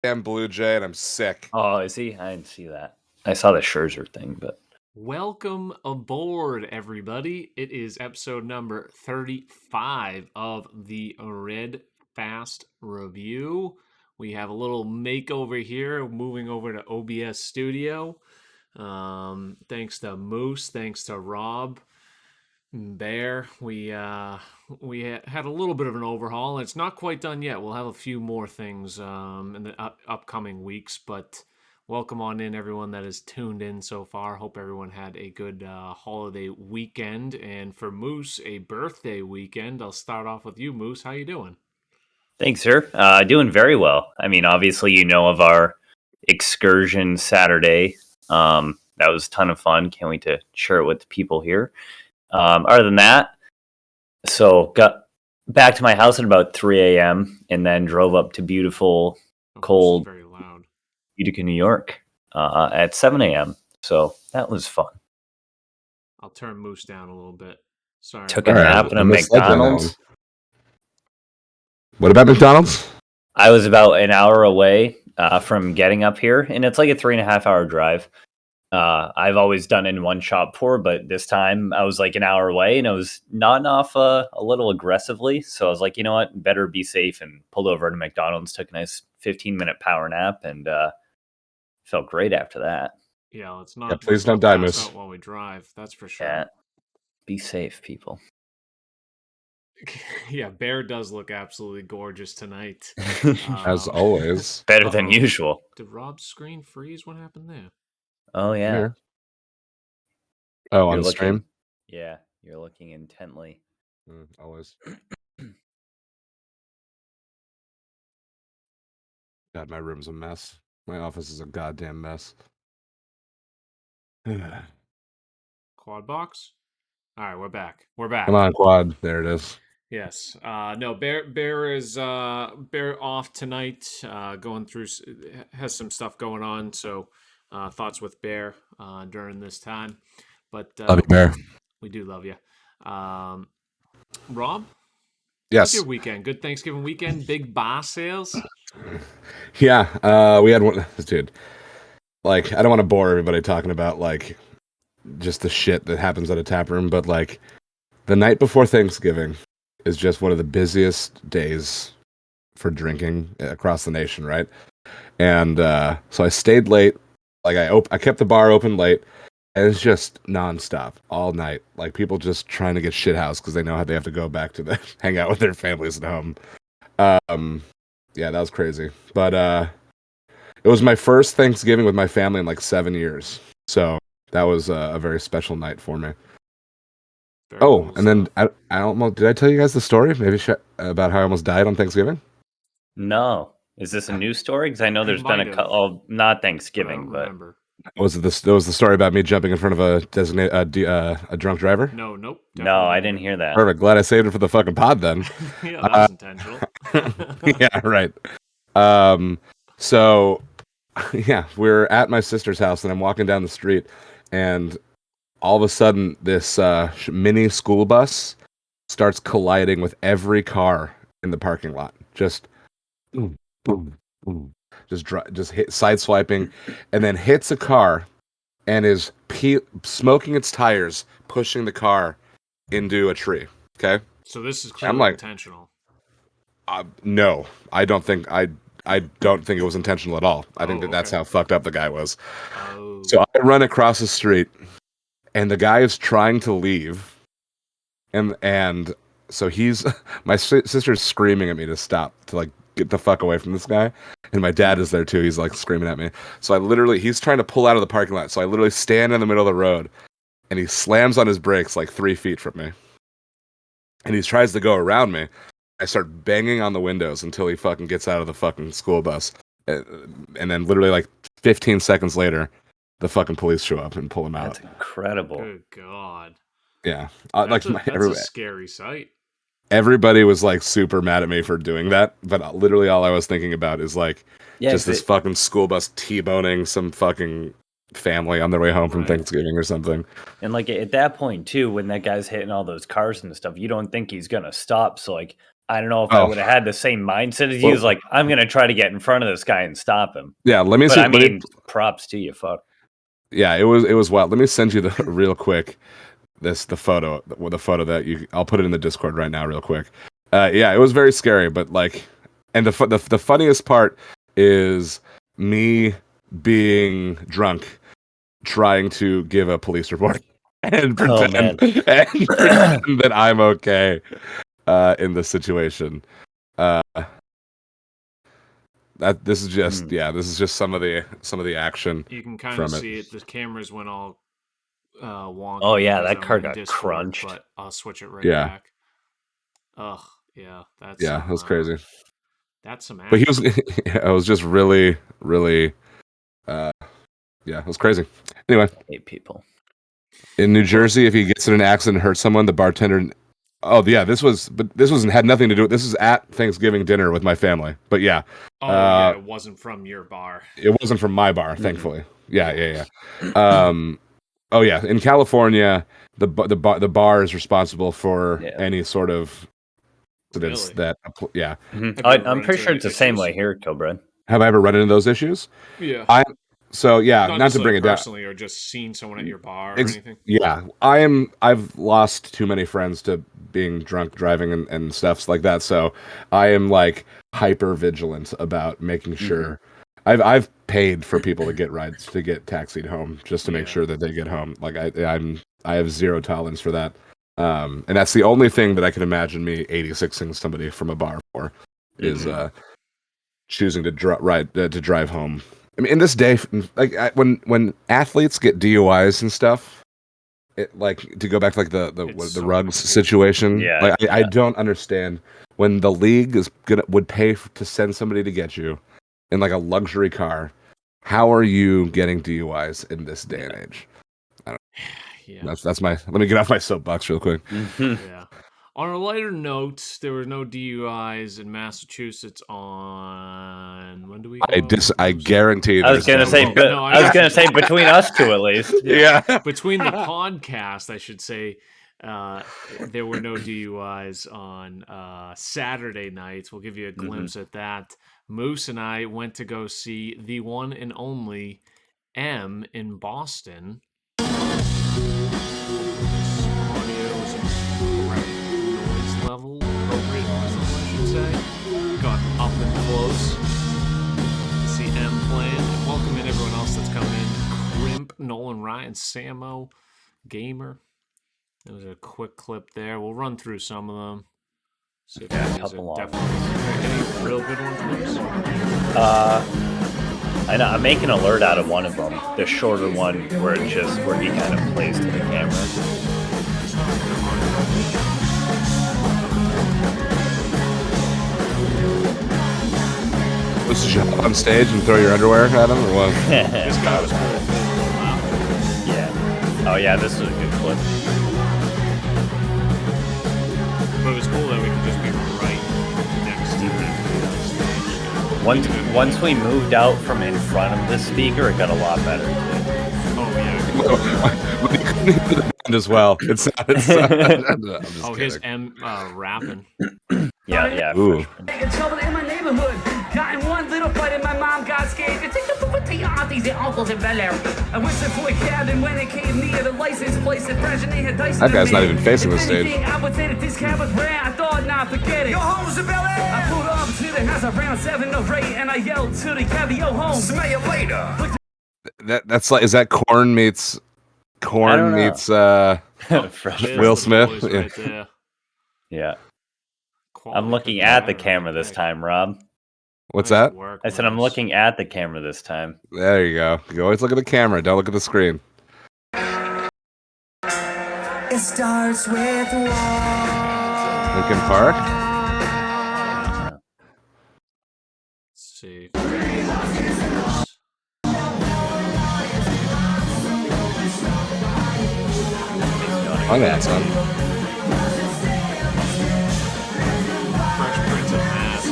damn Blue Jay, and I'm sick. Oh, is he? I didn't see that. I saw the Scherzer thing, but Welcome aboard, everybody. It is episode number 35 of the Red Fast Review. We have a little makeover here, moving over to OBS Studio. Thanks to Moose, thanks to Rob, and Bear. We had a little bit of an overhaul. It's not quite done yet. We'll have a few more things in the upcoming weeks, but welcome on in, everyone that has tuned in so far. Hope everyone had a good holiday weekend, and for Moose, a birthday weekend. I'll start off with you, Moose. How you doing? thanks, sir. Doing very well. I mean, obviously, you know of our excursion Saturday. That was a ton of fun. Can't wait to share it with the people here. Other than that, so got back to my house at about 3 a.m. and then drove up to beautiful, cold Very loud. Utica, New York at 7 a.m. So that was fun. I'll turn Moose down a little bit. Sorry. Took a nap in a McDonald's. What about McDonald's? I was about an hour away from getting up here, and it's like a 3.5-hour drive. I've always done in one shop before, but this time I was like an hour away, and I was nodding off a little aggressively. So I was like, you know what, better be safe, and pulled over to McDonald's, took a nice 15-minute power nap, and felt great after that. Yeah, let's not. Yeah, please don't die, pass Moose. out while we drive. That's for sure. Yeah, be safe, people. Yeah, Bear does look absolutely gorgeous tonight. As always. Better than usual. Did Rob's screen freeze? What happened there? Oh, yeah. Here. Oh, You're on stream? Yeah, you're looking intently. Always. God, my room's a mess. My office is a goddamn mess. Quad box? All right, we're back. We're back. Come on, Quad. There it is. Yes. No, Bear is Bear off tonight. Going through has some stuff going on. So thoughts with Bear during this time. But Love you, Bear. We do love you. Rob? Yes. What's your weekend? Good Thanksgiving weekend? Big bar sales? Yeah. We had one. Dude, like, I don't want to bore everybody talking about, like, just the shit that happens at a tap room, but, like, the night before Thanksgiving is just one of the busiest days for drinking across the nation, right? And so I stayed late. Like, I kept the bar open late, and it's just nonstop all night. Like, people just trying to get shithoused because they know how they have to go back to hang out with their families at home. Yeah, that was crazy. But it was my first Thanksgiving with my family in like 7 years, so that was a very special night for me. Very cool and then stuff. I almost did I tell you guys the story maybe about how I almost died on Thanksgiving? No. Is this a new story? Because I know there's been a couple, not Thanksgiving, but remember. Was it this? It was the story about me jumping in front of a drunk driver? No, nope. No, I didn't hear that. Perfect. Glad I saved it for the fucking pod then. Yeah, that was intentional. Yeah, right. So, yeah, we're at my sister's house, and I'm walking down the street, and all of a sudden, this mini school bus starts colliding with every car in the parking lot. Just boom, boom, boom. Just hit sideswiping, and then hits a car, and is smoking its tires, pushing the car into a tree. Okay. So this is clearly intentional. No, I don't think it was intentional at all. I think that's how fucked up the guy was. Oh. So I run across the street, and the guy is trying to leave, and so my sister's screaming at me to stop, to like get the fuck away from this guy, and my dad is there too. He's like screaming at me. So he's trying to pull out of the parking lot. So I literally stand in the middle of the road, and he slams on his brakes like 3 feet from me, and he tries to go around me. I start banging on the windows until he fucking gets out of the fucking school bus. And then literally like 15 seconds later, the fucking police show up and pull him out. That's incredible. Good God. Yeah. That's a scary sight. Everybody was like super mad at me for doing that. But literally all I was thinking about is like this fucking school bus T-boning some fucking family on their way home from Thanksgiving or something. And like at that point too, when that guy's hitting all those cars and stuff, you don't think he's gonna stop. So like I don't know if I would have had the same mindset as you. It's like, I'm going to try to get in front of this guy and stop him. Yeah, let me But see. I mean, props to you, fuck. Yeah, it was wild. Let me send you the real quick. The photo that I'll put it in the Discord right now, real quick. Yeah, it was very scary, but like, and the funniest part is me being drunk, trying to give a police report and pretend, that I'm okay in the situation. That this is just some of the action. You can kind of see it. The cameras went all wonky. Oh yeah, that car got crunched. But I'll switch it right back. Ugh, yeah, that's it was crazy. That's some action. But he was, it was just really, really, yeah, it was crazy. Anyway, I hate people in New Jersey, if he gets in an accident and hurts someone, the bartender. Oh yeah, this had nothing to do with. This is at Thanksgiving dinner with my family. But yeah. Oh yeah, it wasn't from your bar. It wasn't from my bar, thankfully. Yeah. Oh yeah, in California, the bar is responsible for any sort of incidents that. Yeah, I'm pretty sure it's the same way here, Cobra. Have I ever run into those issues? Yeah. Not to bring it down personally, or just seen someone at your bar or anything. Yeah, I've lost too many friends to being drunk driving and stuff like that. So I am like hyper vigilant about making sure. I've paid for people to get rides to get taxied home just to make sure that they get home. Like I have zero tolerance for that. And that's the only thing that I can imagine me 86ing somebody from a bar for is choosing to drive home. I mean, in this day, like when athletes get DUIs and stuff, like to go back to like the Ruggs situation. Yeah, I don't understand when the league would pay to send somebody to get you in like a luxury car. How are you getting DUIs in this day and age? I don't. Yeah. That's my. Let me get off my soapbox real quick. Yeah. On a lighter note, there were no DUIs in Massachusetts on when do we? I guarantee. I was gonna say, I was gonna say between us two at least. Yeah. Between the podcast, I should say, there were no DUIs on Saturday nights. We'll give you a glimpse at that. Moose and I went to go see the one and only M in Boston. Level, appropriate noise level, I should say. Got up and close. See M playing. And welcome in everyone else that's coming in. Crimp, Nolan Ryan, Samo, Gamer. There was a quick clip there. We'll run through some of them. See if a couple any real good ones, I know. I'm making an alert out of one of them. The shorter one where he kind of plays to the camera. Did you hop on stage and throw your underwear at him, or what? This guy was cool. Yeah. Oh yeah, this was a good clip. But it was cool that we could just be right next to him. Once we moved out from in front of the speaker, it got a lot better. Oh yeah. We couldn't hear the band as well. It's oh, his M rapping. Yeah. Ooh. In trouble in my neighborhood. Got in one little fight and my mom got scared. You take the foot to your aunties and uncles in Bel Air. I whistled for a cab and when it came near the license plate said fresh and they had dice. That guy's not even facing the stage. I would say that this cab was rare. I thought, nah, forget it. Yo, home's in Bel Air. I pulled up to the house around 7:08 and I yelled to the cab, yo, home. Smell you later. That's like, is that Korn meets Will Smith? Right yeah. I'm looking at the camera this time, Rob. What's that? I said I'm looking at the camera this time. There you go. You always look at the camera. Don't look at the screen. It starts with Linkin Park? Let's see. On that song. Fresh Prince of Mass.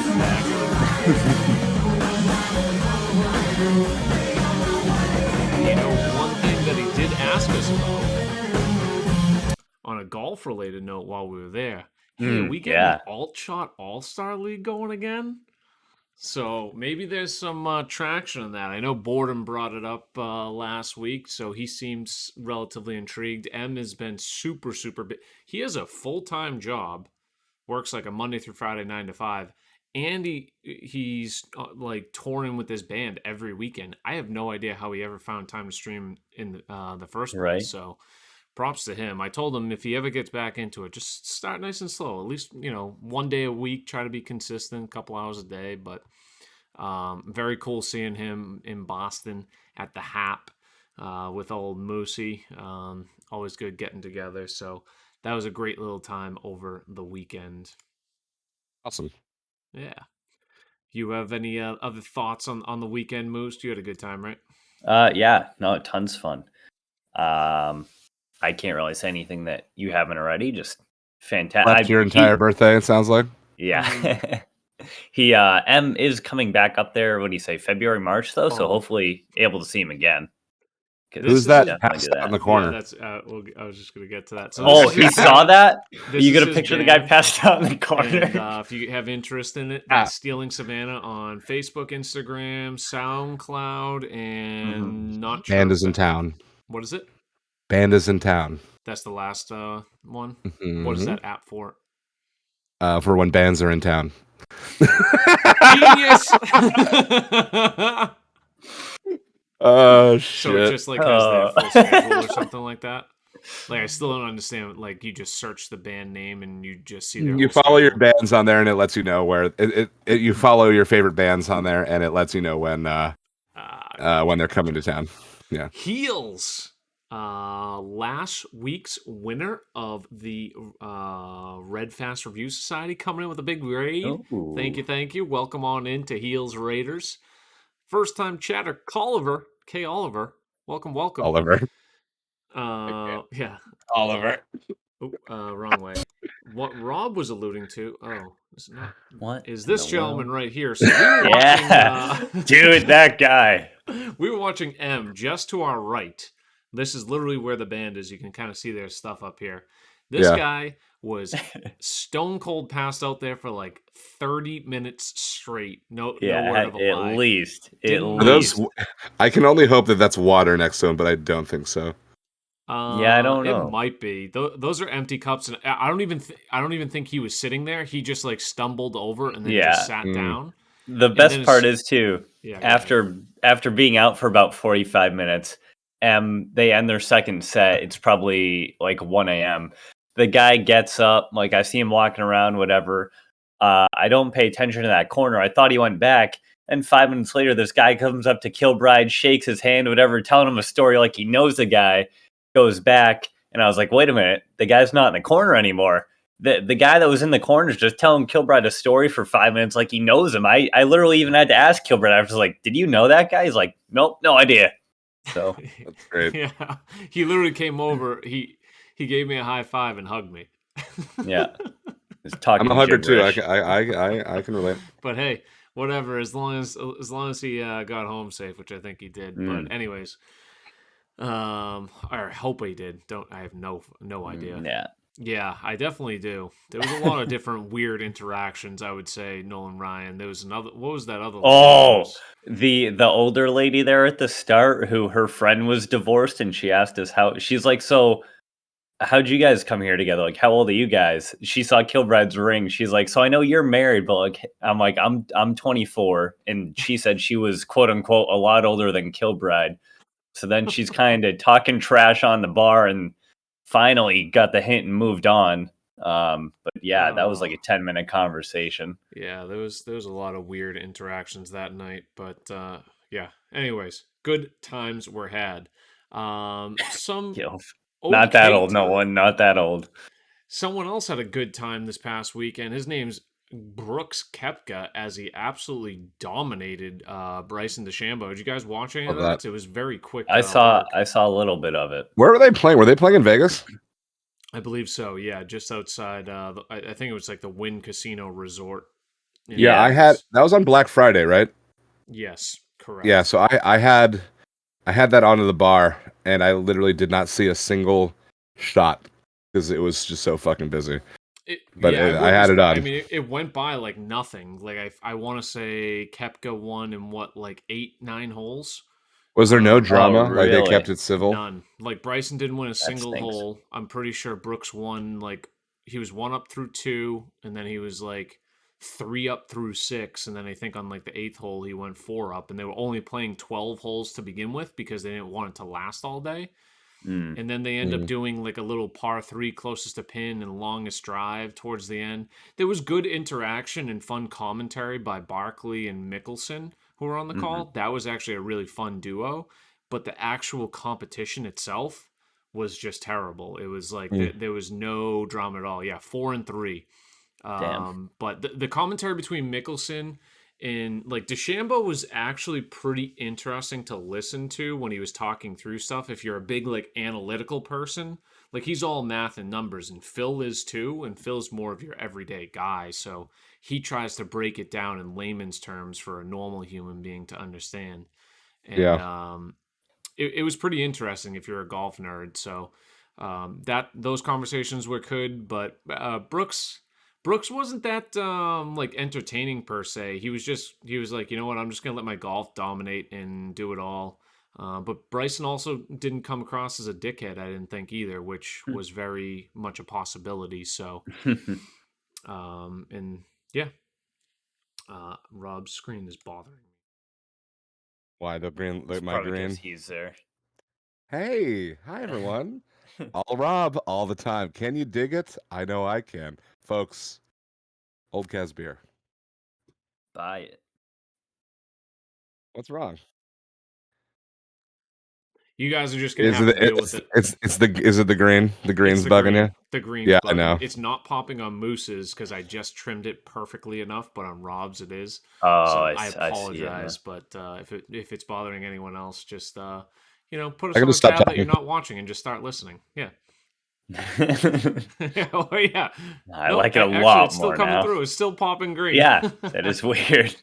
You know, one thing that he did ask us about, on a golf-related note while we were there, Hey, are we getting yeah. an alt shot all-star league going again? So maybe there's some traction in that. I know Borden brought it up last week, so he seems relatively intrigued. M has been super big. He has a full-time job, works like a Monday through Friday, 9 to 5, and he's like touring with his band every weekend. I have no idea how he ever found time to stream in the first place. Right. So props to him. I told him if he ever gets back into it, just start nice and slow. At least, 1 day a week, try to be consistent, a couple hours a day. But very cool seeing him in Boston at the Hap with old Moosey. Always good getting together. So that was a great little time over the weekend. Awesome. Yeah. You have any other thoughts on the weekend, Moose? You had a good time, right? Yeah, no, tons fun. I can't really say anything that you haven't already. Just fantastic. Left your entire birthday, it sounds like. Yeah. He M is coming back up there. What do you say, February, March though? So Oh. hopefully able to see him again. 'Cause This Who's is that definitely passed do out in that. the corner? Yeah, that's. Well, I was just gonna get to that. So Oh, this is he his saw band. that? This You is get a his picture of the guy band. passed out in the corner. And if you have interest in it, that's Stealing Savannah on Facebook, Instagram, SoundCloud, and not sure. Band is in town. What is it? Band is in town. That's the last one. Mhm. What is that app for? For when bands are in town. Genius. Oh So it shit! just like has their full schedule or something like that. Like I still don't understand. Like you just search the band name and you just see their. You whole follow your schedule. bands on there, and it lets you know where you follow your favorite bands on there, and it lets you know when they're coming to town. Yeah. Heels. Last week's winner of the Red Fast Review Society coming in with a big raid. Ooh. Thank you. Welcome on into Heels Raiders. First time chatter, Oliver. Welcome. Oliver. Yeah. Oliver. Oh, wrong way. What Rob was alluding to. Oh, it's not. What Is in this the gentleman world? right here? So we were Yeah, watching, dude, that guy. we were watching M just to our right. This is literally where the band is. You can kind of see their stuff up here. This guy was stone cold passed out there for like 30 minutes straight. No word of a lie. At least. I can only hope that that's water next to him, but I don't think so. Yeah, I don't know. It might be. Those are empty cups, and I don't even think he was sitting there. He just like stumbled over and then just sat down. The best part is too. Yeah, after being out for about 45 minutes, they end their second set. It's probably like 1 a.m. The guy gets up, like I see him walking around, whatever. I don't pay attention to that corner. I thought he went back. And 5 minutes later, this guy comes up to Kilbride, shakes his hand, whatever, telling him a story like he knows the guy, goes back. And I was like, wait a minute, the guy's not in the corner anymore. The guy that was in the corner is just telling Kilbride a story for 5 minutes like he knows him. I literally even had to ask Kilbride. I was like, did you know that guy? He's like, nope, no idea. So that's great. Yeah, he literally came over. He gave me a high five and hugged me. Yeah, I'm a hugger too. I can relate. But hey, whatever. As long as he got home safe, which I think he did. But anyways, I hope he did. I have no idea. Yeah, I definitely do. There was a lot of different weird interactions. I would say Nolan Ryan. There was another. What was that other? Oh, the older lady there at the start, who her friend was divorced, and she asked us how. She's like, so how'd you guys come here together? Like, how old are you guys? She saw Kilbride's ring. She's like, so I know you're married, but like, I'm 24, and she said she was quote unquote a lot older than Kilbride. So then she's kind of talking trash on the bar, and finally got the hint and moved on. But yeah, that was like a 10-minute conversation. Yeah, there was a lot of weird interactions that night, but yeah. Anyways, good times were had. Some not that old, no one, not that old. Someone else had a good time this past weekend. His name's Brooks Koepka, as he absolutely dominated Bryson DeChambeau. Did you guys watch any of that? It was very quick. I saw a little bit of it. Where were they playing? Were they playing in Vegas? I believe so. Yeah, just outside. I think it was like the Wynn Casino Resort. Yeah, that was on Black Friday, right? Yes, correct. Yeah, so I had that onto the bar, and I literally did not see a single shot because it was just so fucking busy. But Yeah, I had it on. I mean, it went by like nothing. Like I want to say Kepka won in what, like 8-9 holes. Was there no Um, drama? Oh, Like they really? kept it civil? None. Like Bryson didn't win a That single stinks. hole. I'm pretty sure Brooks won. Like he was 1 up through 2, and then he was like 3 up through 6, and then I think on like the 8th hole he went 4 up, and they were only playing 12 holes to begin with because they didn't want it to last all day. Mm. And then they end up Mm. doing like a little par 3 closest to pin and longest drive towards the end. There was good interaction and fun commentary by Barkley and Mickelson who were on the Mhm. call. That was actually a really fun duo, but the actual competition itself was just terrible. It was like Mm. there was no drama at all. Yeah, 4 and 3. Damn. But the commentary between Mickelson and like DeChambeau was actually pretty interesting to listen to when he was talking through stuff. If you're a big like analytical person, like he's all math and numbers, and Phil is too. And Phil's more of your everyday guy, so he tries to break it down in layman's terms for a normal human being to understand. And Yeah. it was pretty interesting if you're a golf nerd. So that those conversations were good, but Brooks wasn't that like entertaining per se. He was like, you know what, I'm just gonna let my golf dominate and do it all. But Bryson also didn't come across as a dickhead, I didn't think either, which was very much a possibility. So and yeah, Rob's screen is bothering me. Why the green? It's Like my probably because green. he's there. Hey, hi everyone. All Rob, all the time. Can you dig it? I know I can, folks. Old Cas beer. Buy it. What's wrong? You guys are just gonna Is have it? to deal with it. It's the. Is it the green? The It's green's the bugging green. you. The green's Yeah, I bugging. know. It's not popping on Moose's because I just trimmed it perfectly enough, but on Rob's it is. Oh, So I see it now. apologize, but if it's bothering anyone else, just put I us on gotta a stop tab that you're talking. not watching and just start listening. Yeah. Oh yeah. I No, like it a actually, lot it's still more coming now. through. It's still popping green. Yeah, that is weird.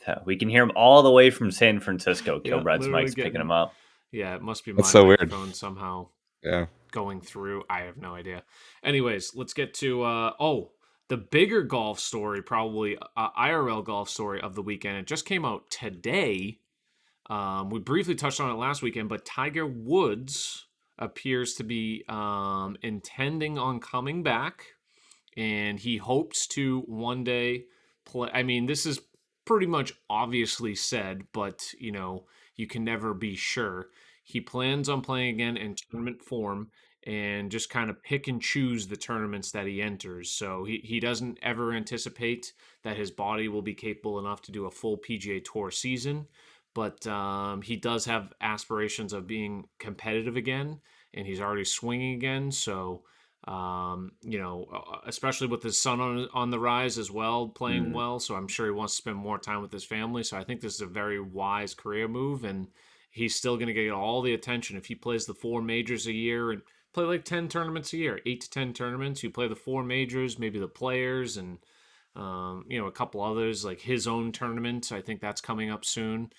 So we can hear him all the way from San Francisco. Yeah, Kilbrad's literally mic's picking getting. him up. Yeah, it must be That's my so weird. microphone somehow Yeah. going through. I have no idea. Anyways, let's get to the bigger golf story, probably IRL golf story of the weekend. It just came out today. We briefly touched on it last weekend, but Tiger Woods appears to be intending on coming back, and he hopes to one day play. I mean, this is pretty much obviously said, but you can never be sure. He plans on playing again in tournament form and just kind of pick and choose the tournaments that he enters. So he doesn't ever anticipate that his body will be capable enough to do a full PGA Tour season, but he does have aspirations of being competitive again, and he's already swinging again. So especially with his son on the rise as well, playing well. So I'm sure he wants to spend more time with his family. So I think this is a very wise career move, and he's still going to get all the attention if he plays the 4 majors a year and play like 10 tournaments a year, 8 to 10 tournaments. You play the 4 majors, maybe the Players, and a couple others like his own tournament. I think that's coming up soon.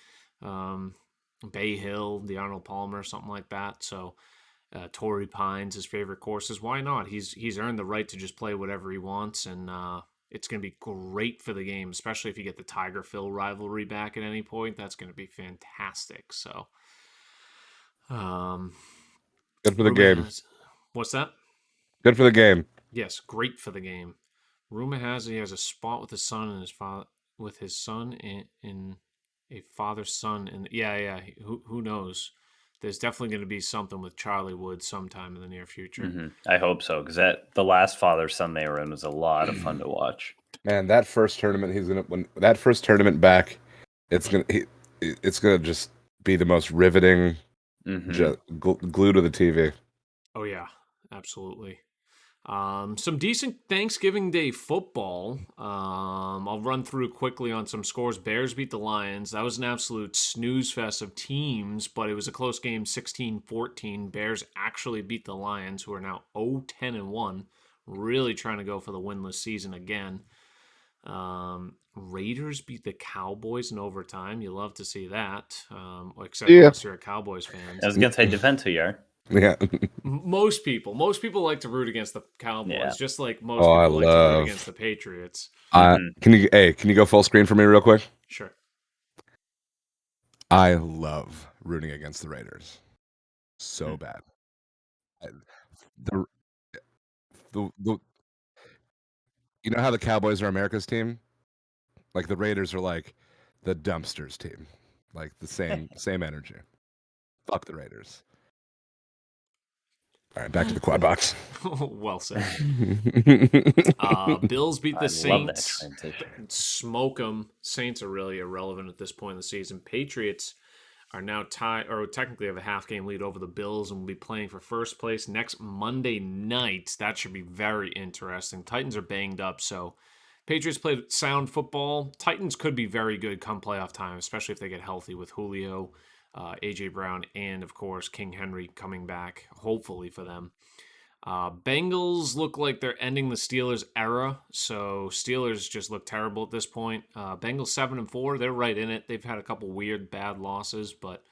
Bay Hill, the Arnold Palmer, something like that. So. Torrey Pines, his favorite courses. Why not? He's earned the right to just play whatever he wants, and it's going to be great for the game, especially if you get the Tiger Phil rivalry back at any point. That's going to be fantastic. So, Good for the game. What's that? Good for the game. Yes, great for the game. Rumor has it he has a spot with his son and his father, with his son in a father son, and yeah. Who knows? There's definitely going to be something with Charlie Wood sometime in the near future. Mm-hmm. I hope so, because the last father-son they were in was a lot of fun to watch. Man, that first tournament when that first tournament back, it's gonna just be the most riveting, glued to the TV. Oh yeah, absolutely. Some decent Thanksgiving Day football. I'll run through quickly on some scores. Bears beat the Lions. That was an absolute snooze fest of teams, but it was a close game, 16-14. Bears actually beat the Lions, who are now 0-10-1, really trying to go for the winless season again. Raiders beat the Cowboys in overtime. You love to see that, except unless you're a Cowboys fan. I was going to say, depends who you are. Yeah. Most people like to root against the Cowboys, Yeah. just like most Oh, I people like to root love. against the Patriots. Mhm. Can you go full screen for me real quick? Sure. I love rooting against the Raiders so Mm. bad. I- The, the you know how the Cowboys are America's team? Like the Raiders are like the dumpsters team. Like the same energy. Fuck the Raiders. All right, back to the quad box. Well said. Bills beat I the love that Saints. transition. Smoke them. Saints are really irrelevant at this point in the season. Patriots are now tied, or technically have a half game lead over the Bills, and will be playing for first place next Monday night. That should be very interesting. Titans are banged up, so Patriots played sound football. Titans could be very good come playoff time, especially if they get healthy with Julio, AJ Brown, and of course King Henry coming back, hopefully for them. Bengals look like they're ending the Steelers era, so Steelers just look terrible at this point. Bengals 7-4, they're right in it. They've had a couple weird bad losses, but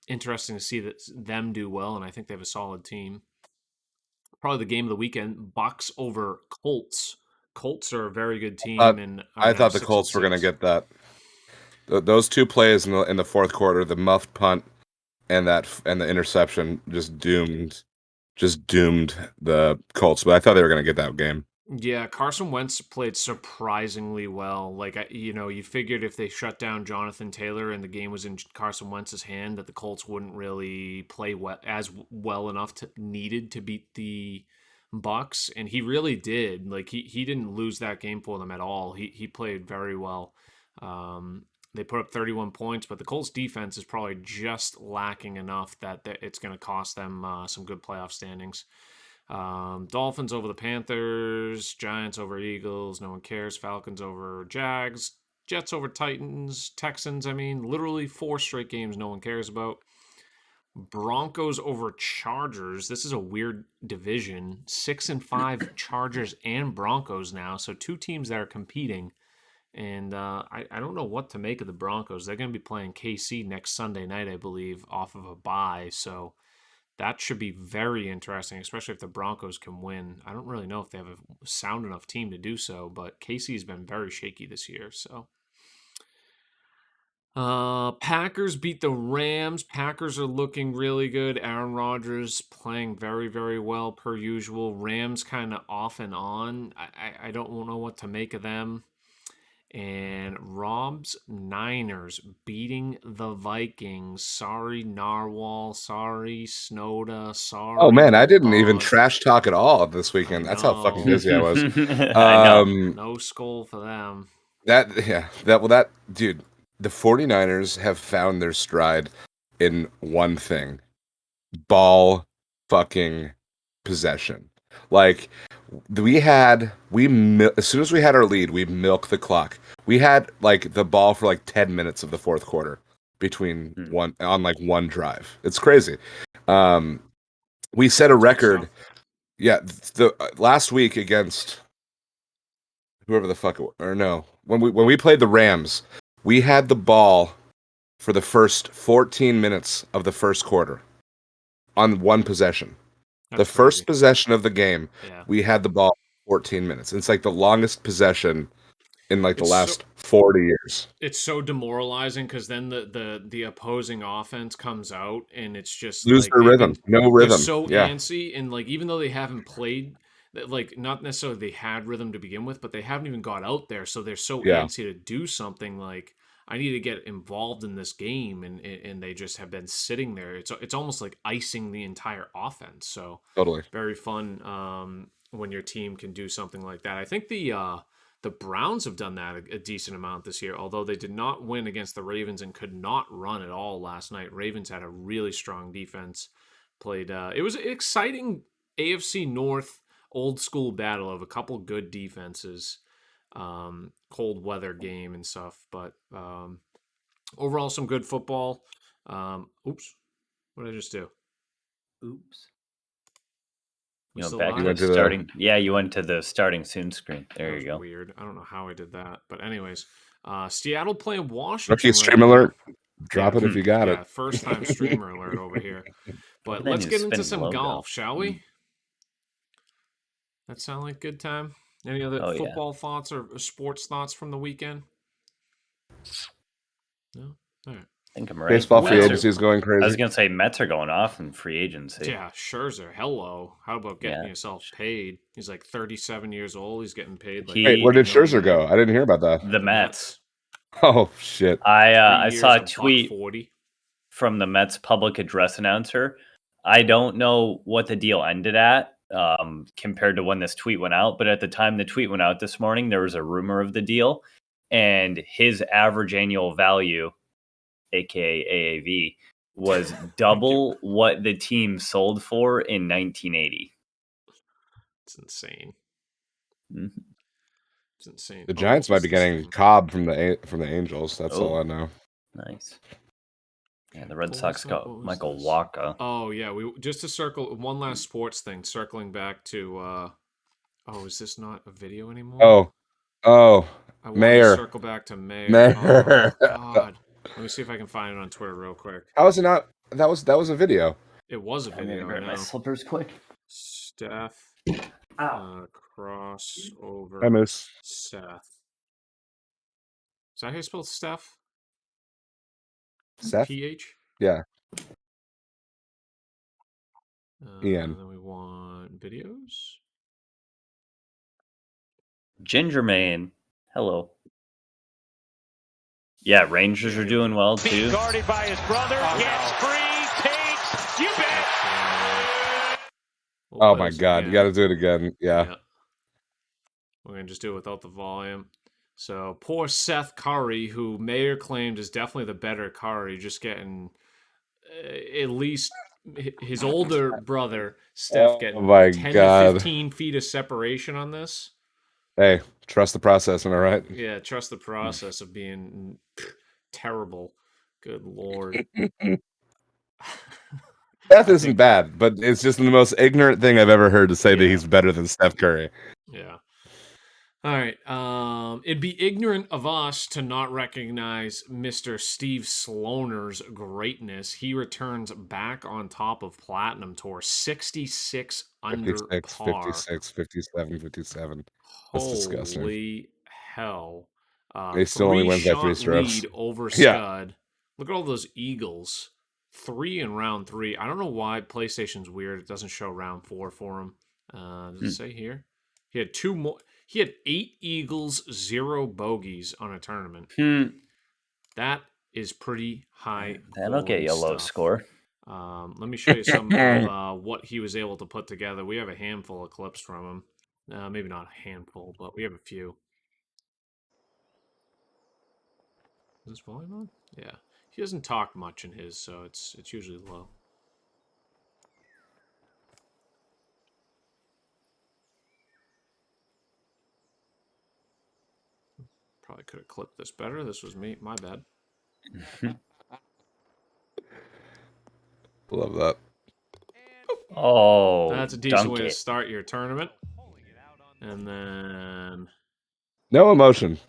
interesting to see them do well, and I think they have a solid team. Probably the game of the weekend: Bucks over Colts. Colts are a very good team and are I now thought the Colts were going to 6-6. get that. Those two plays in the fourth quarter, the muffed punt and the interception, just doomed the Colts. But I thought they were going to get that game. Yeah, Carson Wentz played surprisingly well. Like, you figured if they shut down Jonathan Taylor and the game was in Carson Wentz's hand, that the Colts wouldn't really play as well enough needed to beat the Bucks, and he really did. Like, he didn't lose that game for them at all. He played very well. They put up 31 points, but the Colts defense is probably just lacking enough that it's going to cost them some good playoff standings. Dolphins over the Panthers, Giants over Eagles, no one cares. Falcons over Jags, Jets over Titans, Texans. I mean, literally 4 straight games no one cares about. Broncos over Chargers. This is a weird division. 6-5 Chargers and Broncos now. So 2 teams that are competing. And I don't know what to make of the Broncos. They're going to be playing KC next Sunday night, I believe, off of a bye. So that should be very interesting, especially if the Broncos can win. I don't really know if they have a sound enough team to do so, but KC's been very shaky this year. So, Packers beat the Rams. Packers are looking really good. Aaron Rodgers playing very, very well per usual. Rams kind of off and on. I don't know what to make of them. And Rob's Niners beating the Vikings. Sorry, Narwhal. Sorry, Snowda. Sorry. Oh man, I didn't even Bulldog. trash talk at all this weekend. That's how know. fucking busy I was. I know. No skull for them. That dude, the 49ers have found their stride in one thing. Ball fucking possession. Like as soon as we had our lead, we milked the clock. We had like the ball for like 10 minutes of the fourth quarter between one drive. It's crazy. We set a record. Yeah, the last week against whoever the fuck when we played the Rams, we had the ball for the first 14 minutes of the first quarter on one possession. That's the first possession of the game, we had the ball 14 minutes. It's like the longest possession in like the last 40 years. It's so demoralizing because then the opposing offense comes out and it's just lose like their rhythm. No rhythm. They're so yeah. antsy, and like even though they haven't played, like not necessarily they had rhythm to begin with, but they haven't even got out there, so they're so antsy to do something. Like, I need to get involved in this game, and they just have been sitting there. It's almost like icing the entire offense. So Totally. very fun when your team can do something like that. I think the Browns have done that a decent amount this year, although they did not win against the Ravens and could not run at all last night. Ravens had a really strong defense. It was an exciting AFC North old school battle of a couple good defenses, cold weather game and stuff. But overall, some good football. Oops, what did I just do? Oops. We You know, still back live? to the starting. Yeah, you went to the starting soon screen. There That you go. Weird. I don't know how I did that, but anyways, Seattle playing Washington. Rookie stream alert. Drop it if you got it. First time streamer alert over here. But That let's new get into spinning some logo. golf, shall we? That sound like a good time? Any other football thoughts or sports thoughts from the weekend? No? All right. I think I'm right. Baseball free agency is going crazy. I was going to say Mets are going off in free agency. Yeah, Scherzer, hello. How about getting yourself paid? He's like 37 years old. He's getting paid like Wait, where did Scherzer go? I didn't hear about that. The Mets. Oh, shit. I saw a tweet from the Mets public address announcer. I don't know what the deal ended at compared to when this tweet went out, but at the time the tweet went out this morning, there was a rumor of the deal, and his average annual value, aka AAV, was double what the team sold for in 1980. It's insane. Mm-hmm. It's insane. The Giants might be getting Cobb from the Angels. That's all I know. Nice. Yeah, the Red Sox got Michael Wacha. Oh yeah, we just to circle one last sports thing. Circling back to, is this not a video anymore? Oh, I want Mayor. to circle back to Mayor. Oh, God, let me see if I can find it on Twitter real quick. How is it not? That was a video. It was a video. I'm gonna grab my slippers quick. Steph. Crossover. Hi, Moose. Seth. Is that how you spell Steph? Seth? PH? Yeah. Ian. And then we want videos. Ginger Man. Hello. Yeah, Rangers are doing well too. Being guarded by his brother, gets free, takes, you bet. Oh my God, you got to do it again. Yeah. We're going to just do it without the volume. So poor Seth Curry, who Mayor claimed is definitely the better Curry, just getting at least his older brother, Steph, getting 10 to 15 feet of separation on this. Hey, trust the process, am I right? Yeah, trust the process of being terrible. Good Lord. Steph isn't bad, but it's just the most ignorant thing I've ever heard to say that he's better than Steph Curry. Yeah. All right. It'd be ignorant of us to not recognize Mr. Steve Sloaner's greatness. He returns back on top of Platinum Tour, 66 under 56, par. 56, 57, 57. That's disgusting. Holy hell. He still only wins by 3 strokes. Lead over Scud. Look at all those eagles. 3 in round 3. I don't know why PlayStation's weird. It doesn't show round 4 for him. Does it say here? He had 2 more. He had 8 eagles, 0 bogeys on a tournament. That is pretty high. That'll get you a low score. Let me show you some of what he was able to put together. We have a handful of clips from him. Maybe not a handful, but we have a few. Is this volume on? Yeah. He doesn't talk much in his, so it's usually low. Probably could have clipped this better. This was me. My bad. Love that. Oh, that's a decent way to start your tournament. And then... No emotion.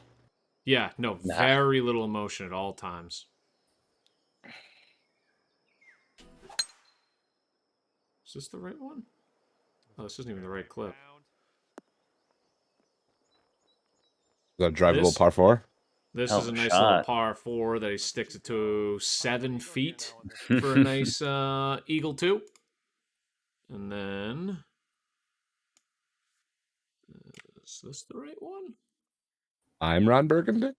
Yeah, no, very little emotion at all times. Is this the right one? Oh, this isn't even the right clip. Is that drivable par 4? This is a nice little par 4 that he sticks it to 7 feet for a nice eagle 2. And then... Is this the right one? I'm Ron Burgundy?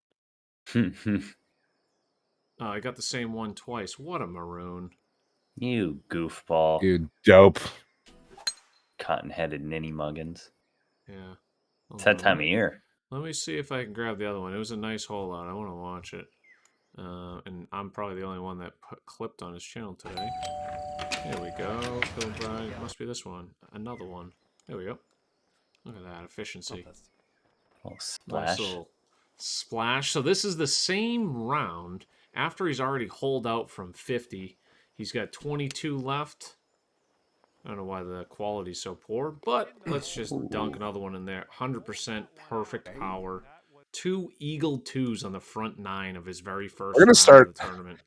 I got the same one twice. What a maroon. You goofball. You dope. Cotton-headed ninny muggins. Yeah. It's that time of year. Let me see if I can grab the other one. It was a nice hole out. I want to watch it. And I'm probably the only one that clipped on his channel today. There we go. Kilbride. Must be this one. Another one. There we go. Look at that efficiency. Oh, splash. Nice little splash. So this is the same round. After he's already holed out from 50, he's got 22 left. I don't know why the quality's so poor, but let's just dunk another one in there. 100% perfect power. 2 eagle 2s on the front 9 of his very first round of the tournament.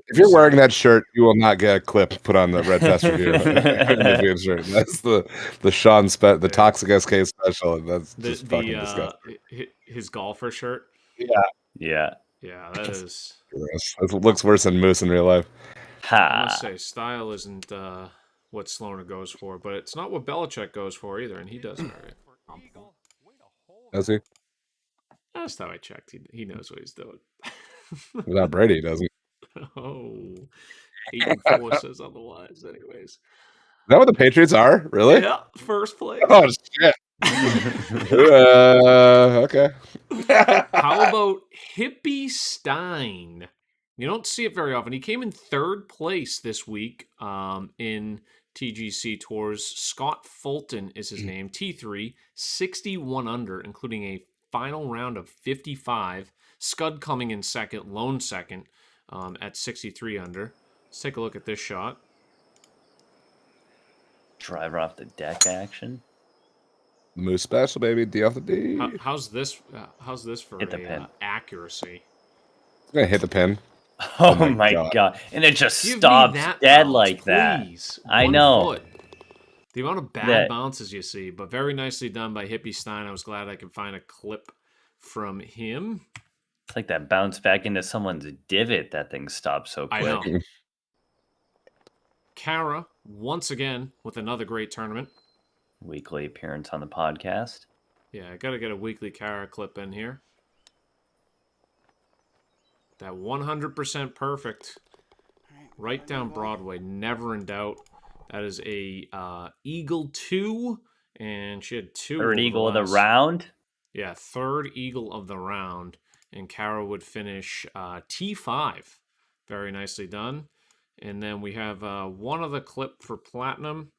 If you're wearing that shirt, you will not get a clip put on the Red Fest Review shirt. That's the Sean the Toxic SK special, and that's just fucking disgusting. His golfer shirt. Yeah, Yeah. Yeah, that is. gross. It looks worse than Moose in real life. I must Ha. say, style isn't what Sloaner goes for, but it's not what Belichick goes for either, and he does all right. Does he? Last time I checked, he knows what he's doing. Without Brady, he doesn't. Oh, 8-4 says otherwise. Anyways, Is that what the Patriots are? Really? yeah, first place. Oh shit. Okay. How about Hippie Stein? You don't see it very often. He came in third place this week in TGC Tours. Scott Fulton is his name. T3, 61 under, including a final round of 55. Scud coming in second, lone second at 63 under. Let's take a look at this shot. Driver off the deck action. Moose special, baby. D off the D. How's this? How's this for Hit the pin. accuracy? I'm gonna hit the pin. Oh, my my God. god. And it just Give me stops that dead bounce, like please. that. I One know. foot. The amount of bad That- bounces you see, but very nicely done by Hippie Stein. I was glad I could find a clip from him. It's like that bounce back into someone's divot. That thing stops so quick. I know. Kara, once again, with another great tournament. Weekly appearance on the podcast. Yeah, I got to get a weekly Kara clip in here. That 100% perfect. Right down Broadway, never in doubt. That is a Eagle 2, and she had 2. Third eagle of the last- round. Yeah, third eagle of the round. And Kara would finish T5. Very nicely done. And then we have one other clip for Platinum.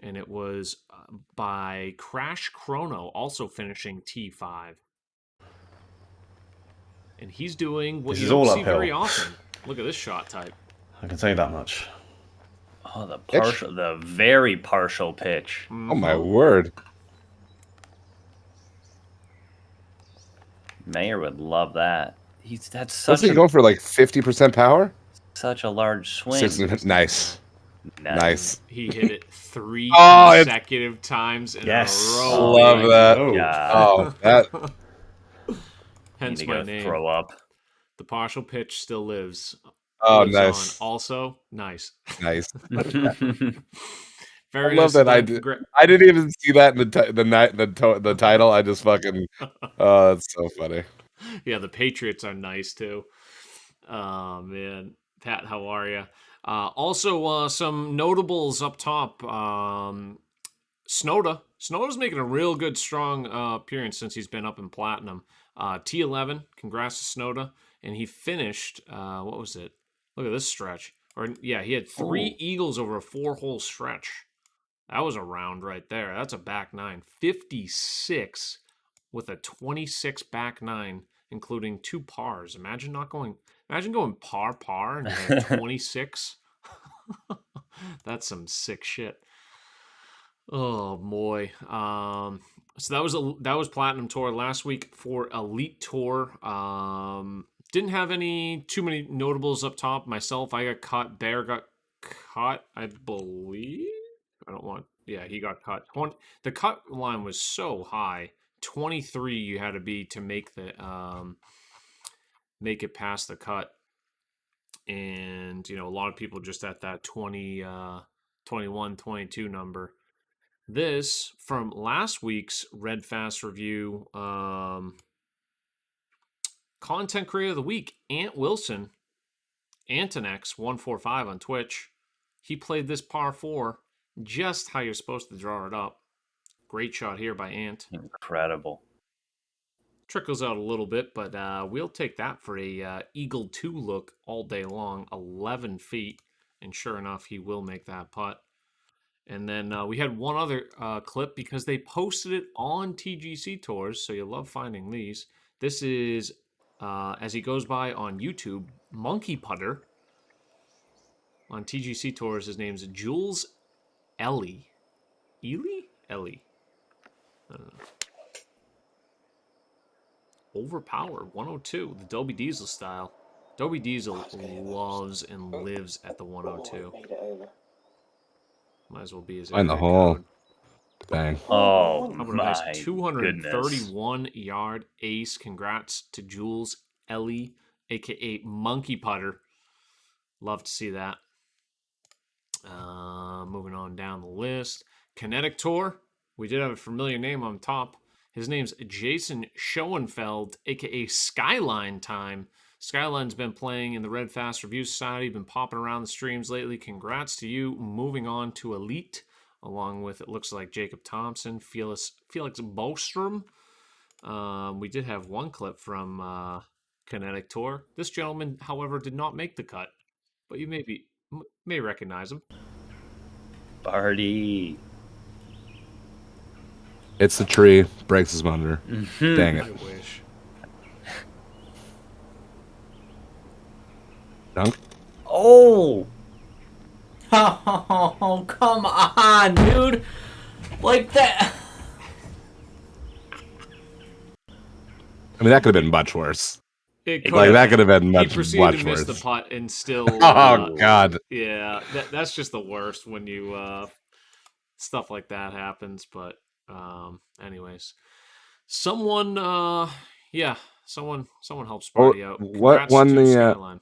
And it was by Crash Chrono, also finishing T5. And he's doing what This you is don't all see very uphill. often. Look at this shot type. I can tell you that much. Oh, the very partial pitch. Oh my word. Mayer would love that. That's What's such he going for? Like 50% power? such a large swing. Nice. Nice. He hit it 3 Oh, it's- consecutive times in Yes. a row. Love that. Oh. Yeah. Oh, that. Hence Need to my go name. throw up. The partial pitch still lives. Oh, lives nice. on. Also, nice. Nice. Very I love nice that. I done. did. I didn't even see that in the title. I just fucking. Oh, that's so funny. Yeah, the Patriots are nice too. Oh man, Pat, how are you? Also, some notables up top. Snowda's making a real good, strong appearance since he's been up in Platinum. T11, congrats to Snowda. And he finished, what was it? Look at this stretch. He had 3 eagles over a 4-hole stretch. That was a round right there. That's a back 9. 56 with a 26 back 9, including 2 pars. Imagine going par and you have 26. That's some sick shit. Oh boy. So that was Platinum Tour last week. For Elite Tour. Didn't have too many notables up top. Myself, I got cut. Bear got cut, I believe. He got cut. The cut line was so high. 23 you had to be to make it past the cut. And, a lot of people just at that 20, 21, 22 number. This, from last week's Red Fast review, Content Creator of the Week, Ant Wilson, Antonex145 on Twitch. He played this par 4 just how you're supposed to draw it up. Great shot here by Ant. Incredible. Trickles out a little bit, but we'll take that for a Eagle 2 look all day long, 11 feet. And sure enough, he will make that putt. And then we had one other clip because they posted it on TGC Tours, so you'll love finding these. This is, as he goes by on YouTube, Monkey Putter. On TGC Tours, his name's Jules Ellie. Ellie? Overpowered, 102, the Dolby Diesel style. Dobie Diesel loves and lives at the 102. Might as well be his Find the area hole. code. Bang. Oh How about a nice my 231 yard ace? Congrats to Jules Ellie, aka Monkey Putter. Love to see that. Moving on down the list. Kinetic Tour. We did have a familiar name on top. His name's Jason Schoenfeld, aka Skyline Time. Skyline's been playing in the Red Fast Review Society, been popping around the streams lately. Congrats to you. Moving on to Elite, along with, it looks like, Jacob Thompson, Felix Bostrom. We did have one clip from Kinetic Tour. This gentleman, however, did not make the cut, but you may recognize him. Party. It's the tree. Breaks his monitor. Dang it. I wish. Dunk. Oh! Oh, come on, dude. Like that. I mean, that could have been much worse. It Like, that could have been he much proceeded to worse. miss the putt and still. Oh, God. Yeah, that's just the worst when you stuff like that happens. But anyways, someone helped Sparty out. What Congrats won to the Skyline.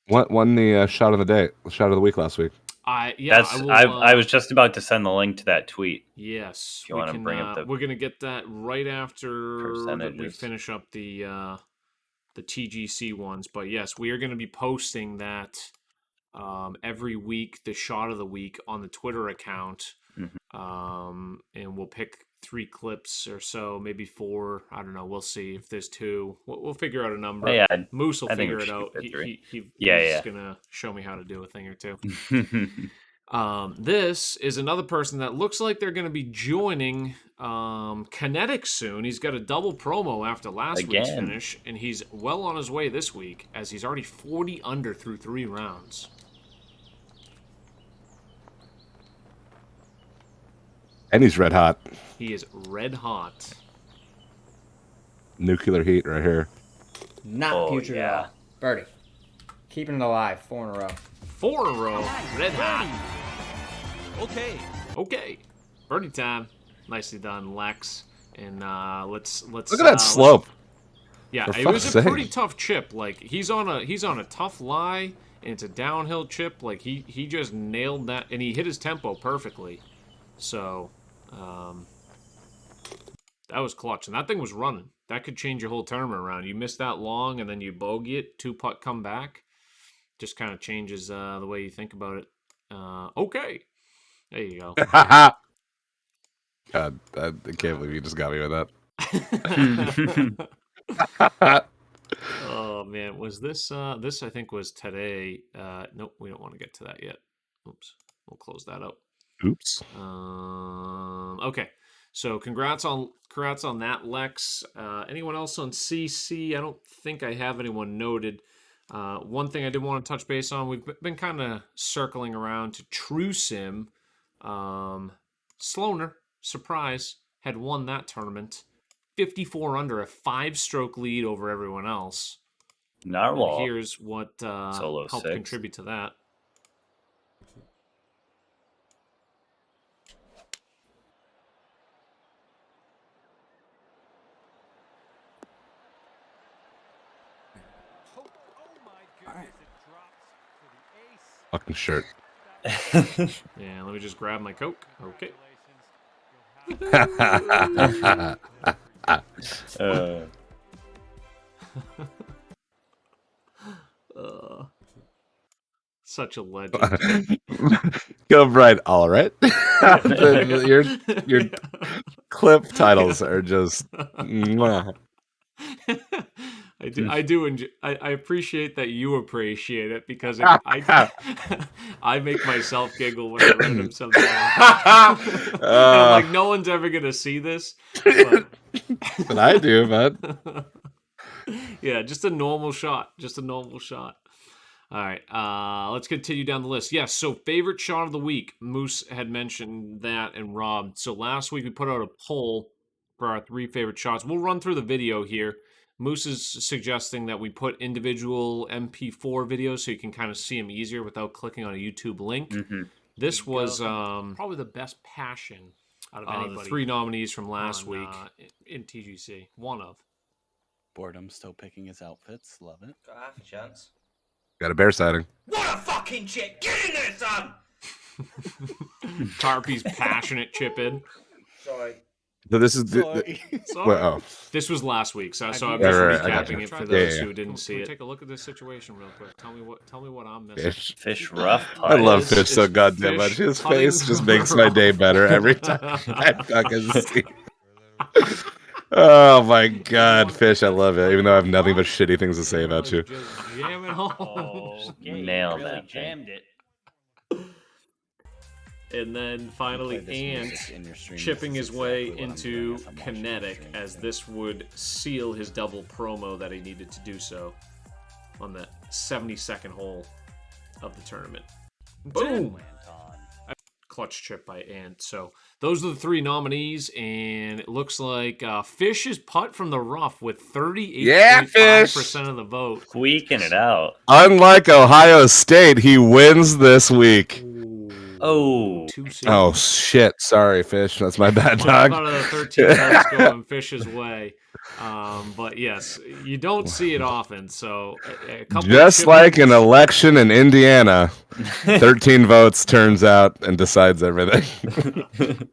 what won the shot of the day, shot of the week last week? I was just about to send the link to that tweet. Yes, If you want to bring up the we're gonna get that right after we percentages. finish up the TGC ones. But yes, we are going to be posting that every week, the shot of the week on the Twitter account, and we'll pick 3 clips or so, maybe 4. I don't know. We'll see if there's 2. We'll figure out a number. Yeah, Moose will I think figure we it should out. keep it He's Yeah. gonna show me how to do a thing or 2. This is another person that looks like they're going to be joining Kinetic soon. He's got a double promo after last week's Again. finish, and he's well on his way this week, as he's already 40 under through 3 rounds. And he's red hot. He is red hot. Nuclear heat right here. Not Oh, putrid at yeah. all. Birdie. Keeping it alive. 4 in a row. 4 in a row. Red hot. Okay. Birdie time. Nicely done, Lex. And let's Look at that slope. Yeah, For it was a fuck's pretty sake. tough chip. Like he's on a tough lie, and it's a downhill chip. Like he just nailed that, and he hit his tempo perfectly. So that was clutch, and that thing was running. That could change your whole tournament around. You miss that long, and then you bogey it, 2-putt come back. Just kind of changes the way you think about it. Okay, there you go. God, I can't believe you just got me with that. Oh man, was this this I think was today. Nope, we don't want to get to that yet. Oops. We'll close that out. Oops. Okay. So congrats on that, Lex. Anyone else on CC? I don't think I have anyone noted. One thing I did want to touch base on, we've been kind of circling around to True Sim. Sloaner, surprise, had won that tournament. 54 under, a 5-stroke lead over everyone else. Narwhal. Here's what Solo helped 6. contribute to that. Fucking shirt. Yeah, let me just grab my Coke. Okay. Such a legend. Go right. All right. your clip titles are just. Mwah. I do enjoy. I appreciate that you appreciate it because I make myself giggle when I read them sometimes. And I'm like, no one's ever gonna see this, but I do, man. yeah, just a normal shot. Just a normal shot. All right, let's continue down the list. Yes, so favorite shot of the week. Moose had mentioned that, and Rob. So last week we put out a poll for our 3 favorite shots. We'll run through the video here. Moose is suggesting that we put individual MP4 videos so you can kind of see them easier without clicking on a YouTube link. This was probably the best passion out of anybody. the 3 nominees from last on, week. in TGC. One of. Boredom still picking his outfits. Love it. Got half a chance. Got a bear sighting. What a fucking chick! Get in there, son! Tarpy's passionate chip in. Sorry. So this is Sorry. well, This was last week, so I'm just Right, I got recapping you. it for Yeah, those yeah. who didn't Can see we it. take a look at this situation real quick? Tell me what I'm missing. fish. Fish rough. I love It's- fish so it's goddamn fish much. His putting face just makes my day better every time I fucking see. Oh my god, fish! I love it. Even though I have nothing but shitty things to say about you. Just jam it home. Okay, nailed really that thing. jammed it. And then finally, Ant chipping his way into Kinetic, as this would seal his double promo that he needed to do so on the 72nd hole of the tournament. Boom! Clutch chip by Ant. So those are the 3 nominees, and it looks like Fish is putt from the rough with 38.5% of the vote. Squeaking it out. Unlike Ohio State, he wins this week. Oh. 2 Oh shit! Sorry, fish. That's my bad, One out dog. of the 13 votes going Fish's way. But yes, you don't see it often. So a couple Just of like an chippings- election in Indiana, 13 votes turns out and decides everything.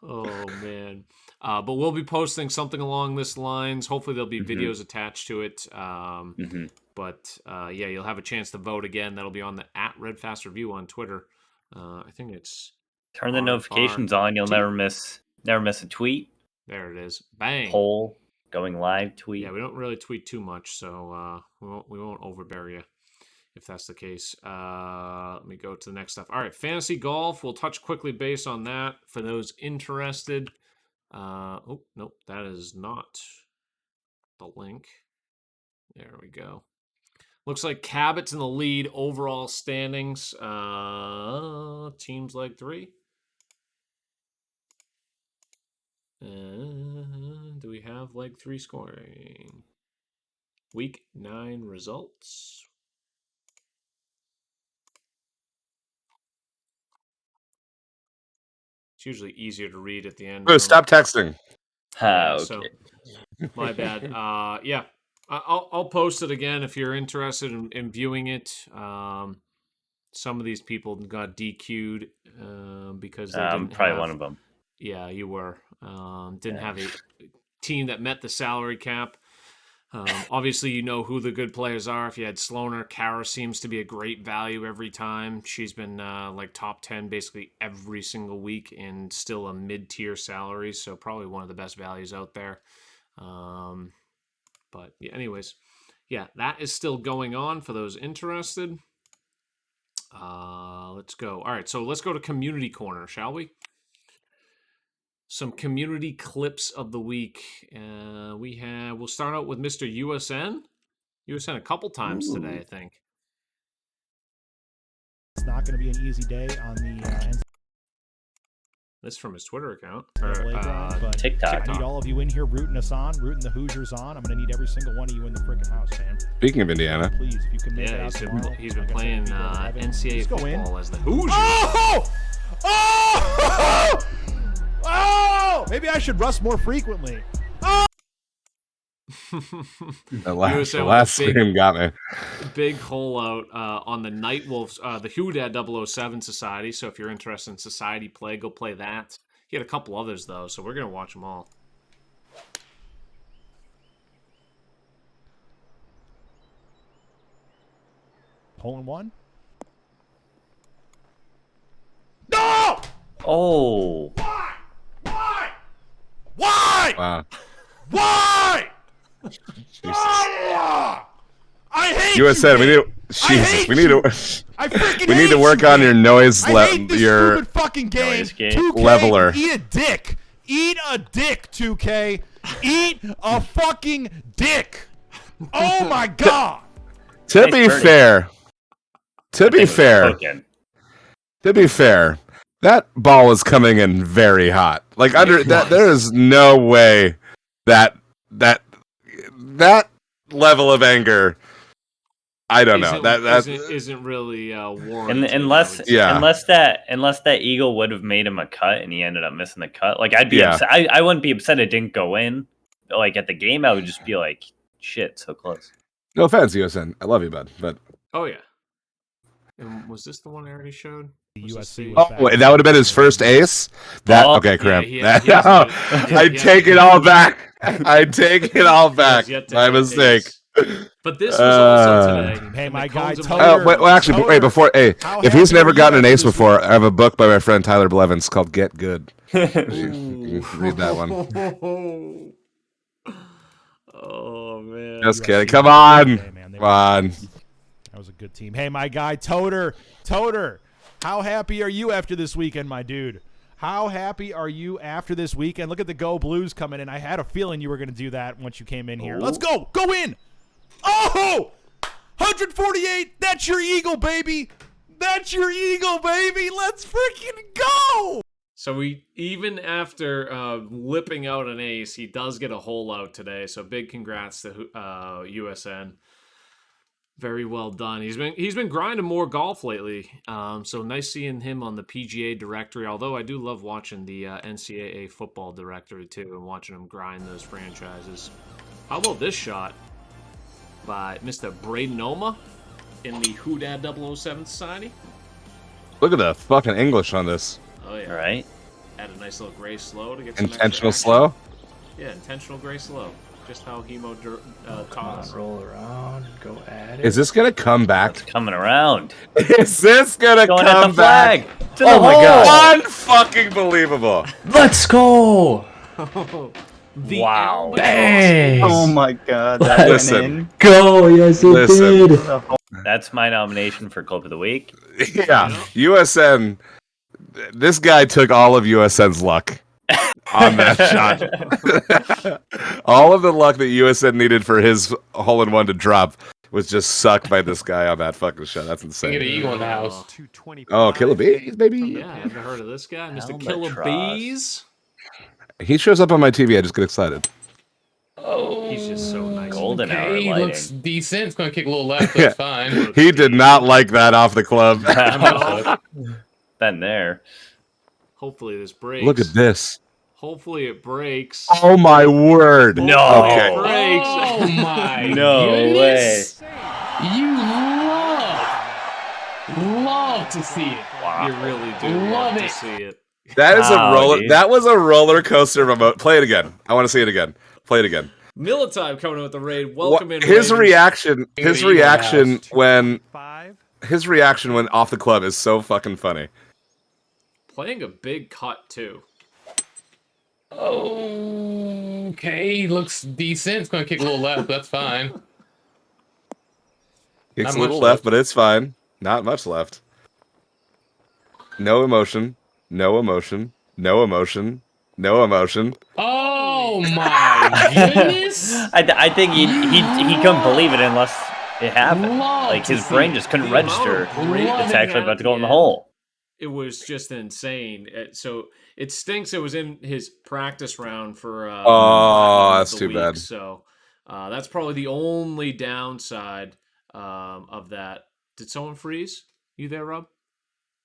Oh man. But we'll be posting something along this lines. Hopefully there'll be videos attached to it. But yeah, you'll have a chance to vote again. That'll be on the @RedFastReview on Twitter. I think it's Turn the notifications on. You'll never miss a tweet. there. It is. Bang. Poll. Going live tweet. Yeah, we don't really tweet too much, so we won't overbear you if that's the case. Let me go to the next stuff. All right, fantasy golf. We'll touch quickly base on that for those interested. Oh, nope, that is not the link. There we go. Looks like Cabot's in the lead overall standings. Teams like 3. Do we have leg 3 scoring? Week 9 results. It's usually easier to read at the end. Boo, stop texting. Ah, okay. So, my bad. Yeah, I'll post it again if you're interested in viewing it. Some of these people got DQ'd because they I'm didn't probably have, one of them. Yeah, you were. Didn't have a team that met the salary cap. Obviously, you know who the good players are. If you had Sloaner, Kara seems to be a great value every time. She's been like top 10 basically every single week and still a mid-tier salary, so probably one of the best values out there. But yeah, anyways, yeah, that is still going on for those interested. Let's go. All right, so let's go to Community Corner, shall we? Some community clips of the week. We'll start out with Mr. USN. USN a couple times today, I think. It's not going to be an easy day on the This is from his Twitter account. NCAA grind, but TikTok. I need all of you in here rooting us on, rooting the Hoosiers on. I'm going to need every single one of you in the freaking house, man. Speaking of Indiana, Please, if you can make it Yeah, out he's tomorrow. been like I playing said, I'll be there at 11. NCAA Just go in. football as the Hoosiers. Oh! Oh! Oh! Maybe I should rust more frequently. the last, USN the with last a big- stream got me. Big hole out on the Night Wolves, the Hoodad 007 Society. So if you're interested in Society play, go play that. He had a couple others, though, so we're going to watch them all. Hole in one. Oh, Why? Wow. Why? Jesus. I hate USN, we you. need. Jesus, hate we need you. to. I freaking We need hate to work you, on man. your noise I hate this your stupid fucking game. Noise gate. 2K, leveler. Eat a dick. Eat a dick, 2K. Eat a fucking dick. Oh my god. To Nice be birdie. fair, to be fair, that ball is coming in very hot. Like under that, there is no way that that level of anger, I don't know. Isn't really warranted. Unless Yeah. unless that eagle would have made him a cut and he ended up missing the cut. Like I'd be Yeah. upset. I wouldn't be upset it didn't go in. Like at the game, I would just be like, shit, so close. No offense, USN. I love you, bud. But Oh yeah. And was this the one I already showed? USC. oh, that would have been his first ace. That okay, crap. I take it all back. I take it all back. My mistake. But this was also today. Hey, my guy. Wait, before. Hey, if he's never gotten an ace before, I have a book by my friend Tyler Blevins called Get Good. You can read that one. Oh man. Just kidding. Come on. Come on. That was a good team. Hey, my guy, Toter. How happy are you after this weekend, my dude? How happy are you after this weekend? Look at the Go Blues coming in. I had a feeling you were going to do that once you came in here. Let's go. Go in. Oh! 148. That's your eagle, baby. That's your eagle, baby. Let's freaking go. So even after lipping out an ace, he does get a hole out today. So big congrats to USN. Very well done. He's been grinding more golf lately. So nice seeing him on the PGA directory. Although I do love watching the NCAA football directory too, and watching him grind those franchises. How about this shot by Mr. Braden Noma in the Who Dad 007 Society? Look at the fucking English on this. Oh yeah. Right. Add a nice little gray slow to get some Intentional extra slow. Yeah, intentional gray slow. Just how Hemo taught us. Roll around, go at it. Is this gonna come back? It's coming around. Is this gonna Going come at the flag. back? It's in the my hole. god! Unfucking believable. Let's go! The Wow. Bang! Oh my god, that Listen. went in. Go! Yes, it Listen. did. That's my nomination for Clip of the Week. Yeah, USN. This guy took all of USN's luck on that shot. All of the luck that USN needed for his hole-in-one to drop was just sucked by this guy on that fucking shot. That's insane. Get an eagle in the house. Oh, Killer Bees, baby. Yeah, I haven't heard of this guy, Mr. Killer Albatross. Bees. He shows up on my TV. I just get excited. Oh, He's just so nice. Golden hour okay, lighting. looks decent. It's going to kick a little left, but it's fine. He did not like that off the club. Been there. Hopefully this breaks. Look at this. Hopefully it breaks. Oh my word. No. Okay. It breaks. Oh my No goodness. You love to see it. You really do love to see it. That is Wow, a roller. dude. That was a roller coaster remote. Play it again. I want to see it again. Play it again. Militime coming in with the raid. Welcome in. His Raiders. reaction. His Eagle reaction house. when. His reaction when off the club is so fucking funny. Playing a big cut too. Okay, looks decent. It's going to kick a little left, but that's fine. Kicks Not a little much left, left. but it's fine. Not much left. No emotion. No emotion. No emotion. No emotion. Oh my goodness! I think he couldn't believe it unless it happened. Love Like to his see brain it. just couldn't The register. amount of brain It's that actually about to go in the had- hole. It was just insane. So it stinks. It was in his practice round for. Oh, that's the too week, bad. So that's probably the only downside of that. Did someone freeze? You there, Rob?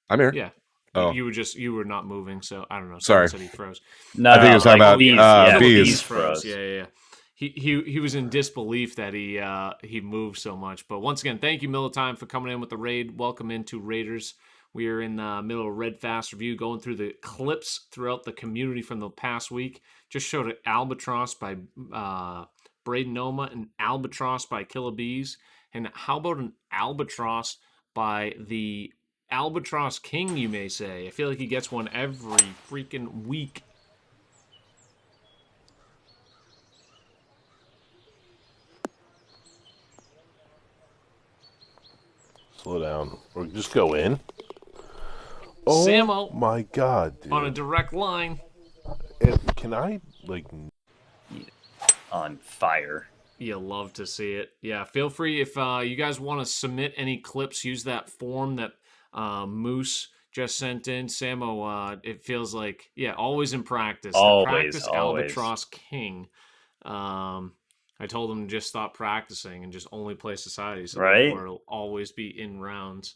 I'm here. Yeah. Oh. You were not moving, so I don't know. Sorry. Someone said he froze. No, I think he was talking about, bees. bees. Bees froze. Yeah. He was in disbelief that he moved so much. But once again, thank you, Militime, for coming in with the raid. Welcome into Raiders. We are in the middle of Red Fast Review, going through the clips throughout the community from the past week. Just showed an Albatross by Braden Noma, an Albatross by Killer Bees, and how about an Albatross by the Albatross King, you may say. I feel like he gets one every freaking week. Slow down. Or just go in. Oh Samo my god, dude. on a direct line. Can I, like... On fire. You love to see it. Yeah, feel free if you guys want to submit any clips, use that form that Moose just sent in. Samo, it feels like, always in practice. Always, the practice always. Albatross King. I told him to just stop practicing and just only play society, so Right? therefore it'll always be in rounds.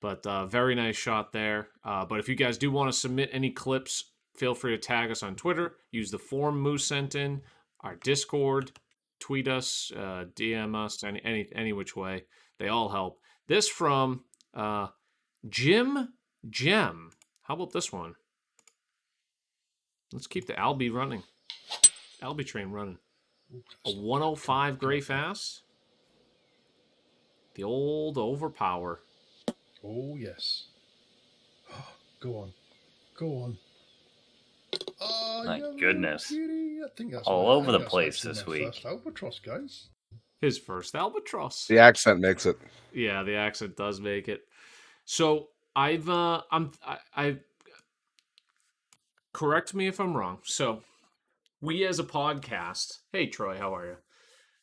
But very nice shot there. But if you guys do want to submit any clips, feel free to tag us on Twitter. Use the form Moose sent in, our Discord, tweet us, DM us, any which way. They all help. This from Jim Gem. How about this one? Let's keep the Albie running. Albie train running. A 105 Gray Fast. The old Overpower. Oh, yes. Go on. Go on. Oh, My you goodness. beauty. I think that's All my- I over think the that's place actually this my week. First albatross, guys. His first albatross. The accent makes it. Yeah, the accent does make it. So I've correct me if I'm wrong. So we as a podcast, hey Troy, how are you?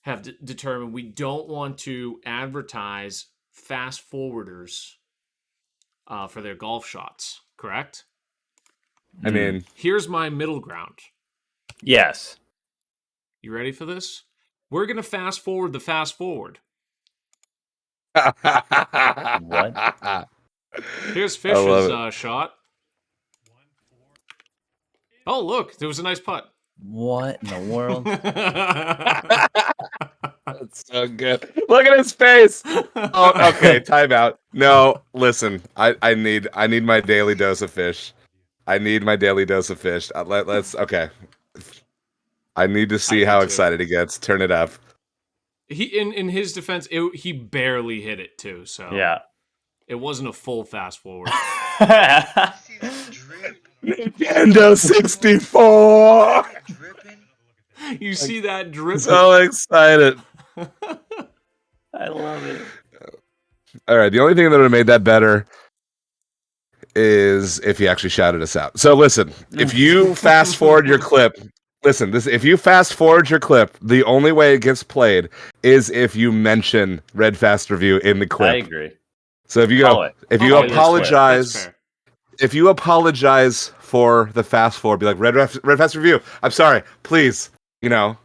Have determined we don't want to advertise fast forwarders for their golf shots. Correct? I mean, Here's my middle ground. Yes. You ready for this? We're gonna fast forward the fast forward. What? Here's I love Fish's shot. Oh, look, there was a nice putt. What in the world? That's so good. Look at his face. Oh, okay. Time out. No, listen. I need my daily dose of fish. I need my daily dose of fish. Let's okay. I need to see how excited he gets. Turn it up. He in his defense, he barely hit it too. So Yeah. it wasn't a full fast forward. Nintendo 64. You see that drip? So excited. I love it. All right. The only thing that would have made that better is if you actually shouted us out. So listen, if you fast forward your clip, if you fast forward your clip, the only way it gets played is if you mention Red Fast Review in the clip. I agree. So if you go, if you apologize for the fast forward, be like Red Fast Review. I'm sorry, please. You know,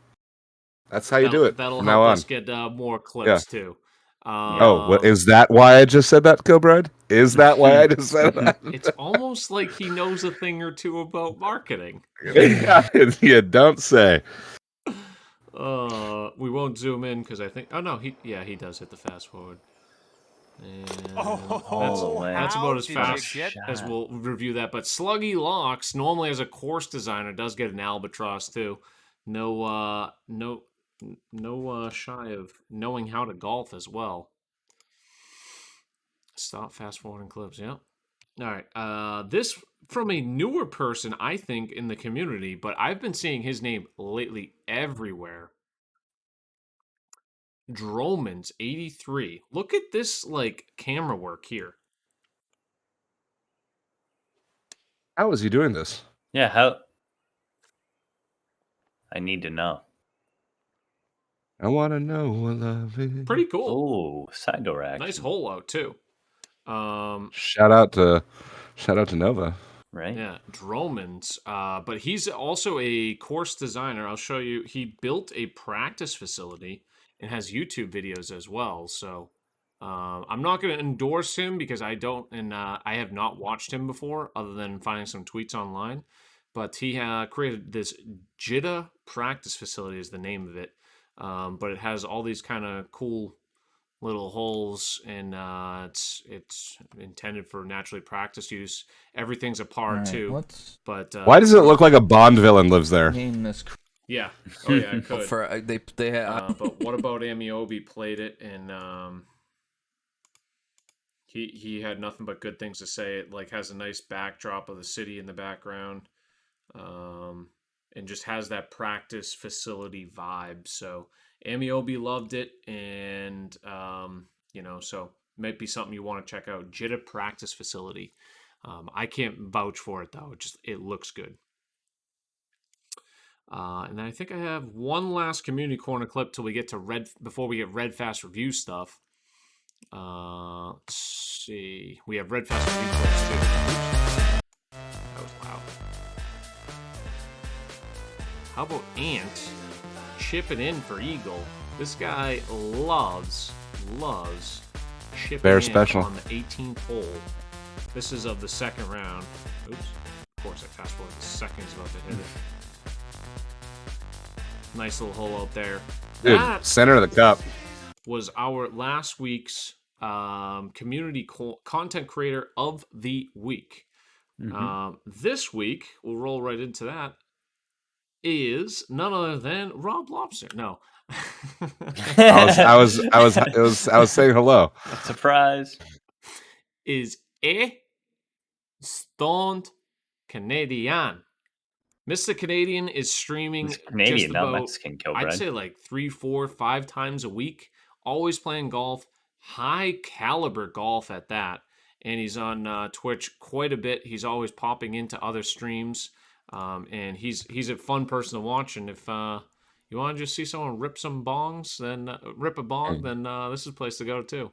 that's how you do it. That'll from help now on. us get more clips too. Is that why I just said that, Cobride? Is that why I just said that? It's almost like he knows a thing or two about marketing. You don't say. We won't zoom in because I think. Oh no, he does hit the fast forward. And that's about as fast as we'll review that. But Sluggy Locks, normally as a course designer, does get an albatross too. No shy of knowing how to golf as well. Stop fast forwarding clips. Yeah. All right. This from a newer person, I think, in the community, but I've been seeing his name lately everywhere. Dromans 83. Look at this camera work here. How is he doing this? Yeah, how? I need to know. I want to know what love is. Pretty cool. Oh, side door action. Nice hole out too. Shout out to Nova. Right. Yeah, Dromans. But he's also a course designer. I'll show you. He built a practice facility and has YouTube videos as well. So I'm not going to endorse him because I don't, and I have not watched him before other than finding some tweets online. But he created this Jitta practice facility is the name of it. But it has all these kind of cool little holes, and it's intended for naturally practice use. Everything's a par too. But why does it look like a Bond villain lives there? Yeah. Oh yeah, it could. They have. But what about Amiobi played it, and he had nothing but good things to say. It has a nice backdrop of the city in the background, and just has that practice facility vibe. So Amiobi loved it, and so might be something you want to check out. Jitta practice facility. I can't vouch for it though. It looks good. And then I think I have one last community corner clip till we get to before we get Red Fast Review stuff. Let's see. We have Red Fast Review clips too. That was loud. How about Ant chipping in for Eagle. This guy loves chipping Very in special. on the 18th hole. This is of the second round. Oops. Of course, I fast forward the second he's about to hit it. Nice little hole out there. Dude, That center of the cup. was our last week's community content creator of the week. This week, we'll roll right into that, is none other than Rob Lobster. No. I was saying hello. Surprise. Is a stoned Canadian. Mr. Canadian is streaming He's Canadian, just not about, Mexican, Kilbride. I'd say like 3, 4, 5 times a week. Always playing golf. High caliber golf at that. And he's on Twitch quite a bit. He's always popping into other streams. And he's a fun person to watch. And if you want to just see someone rip some bongs, then rip a bong, then this is a place to go too.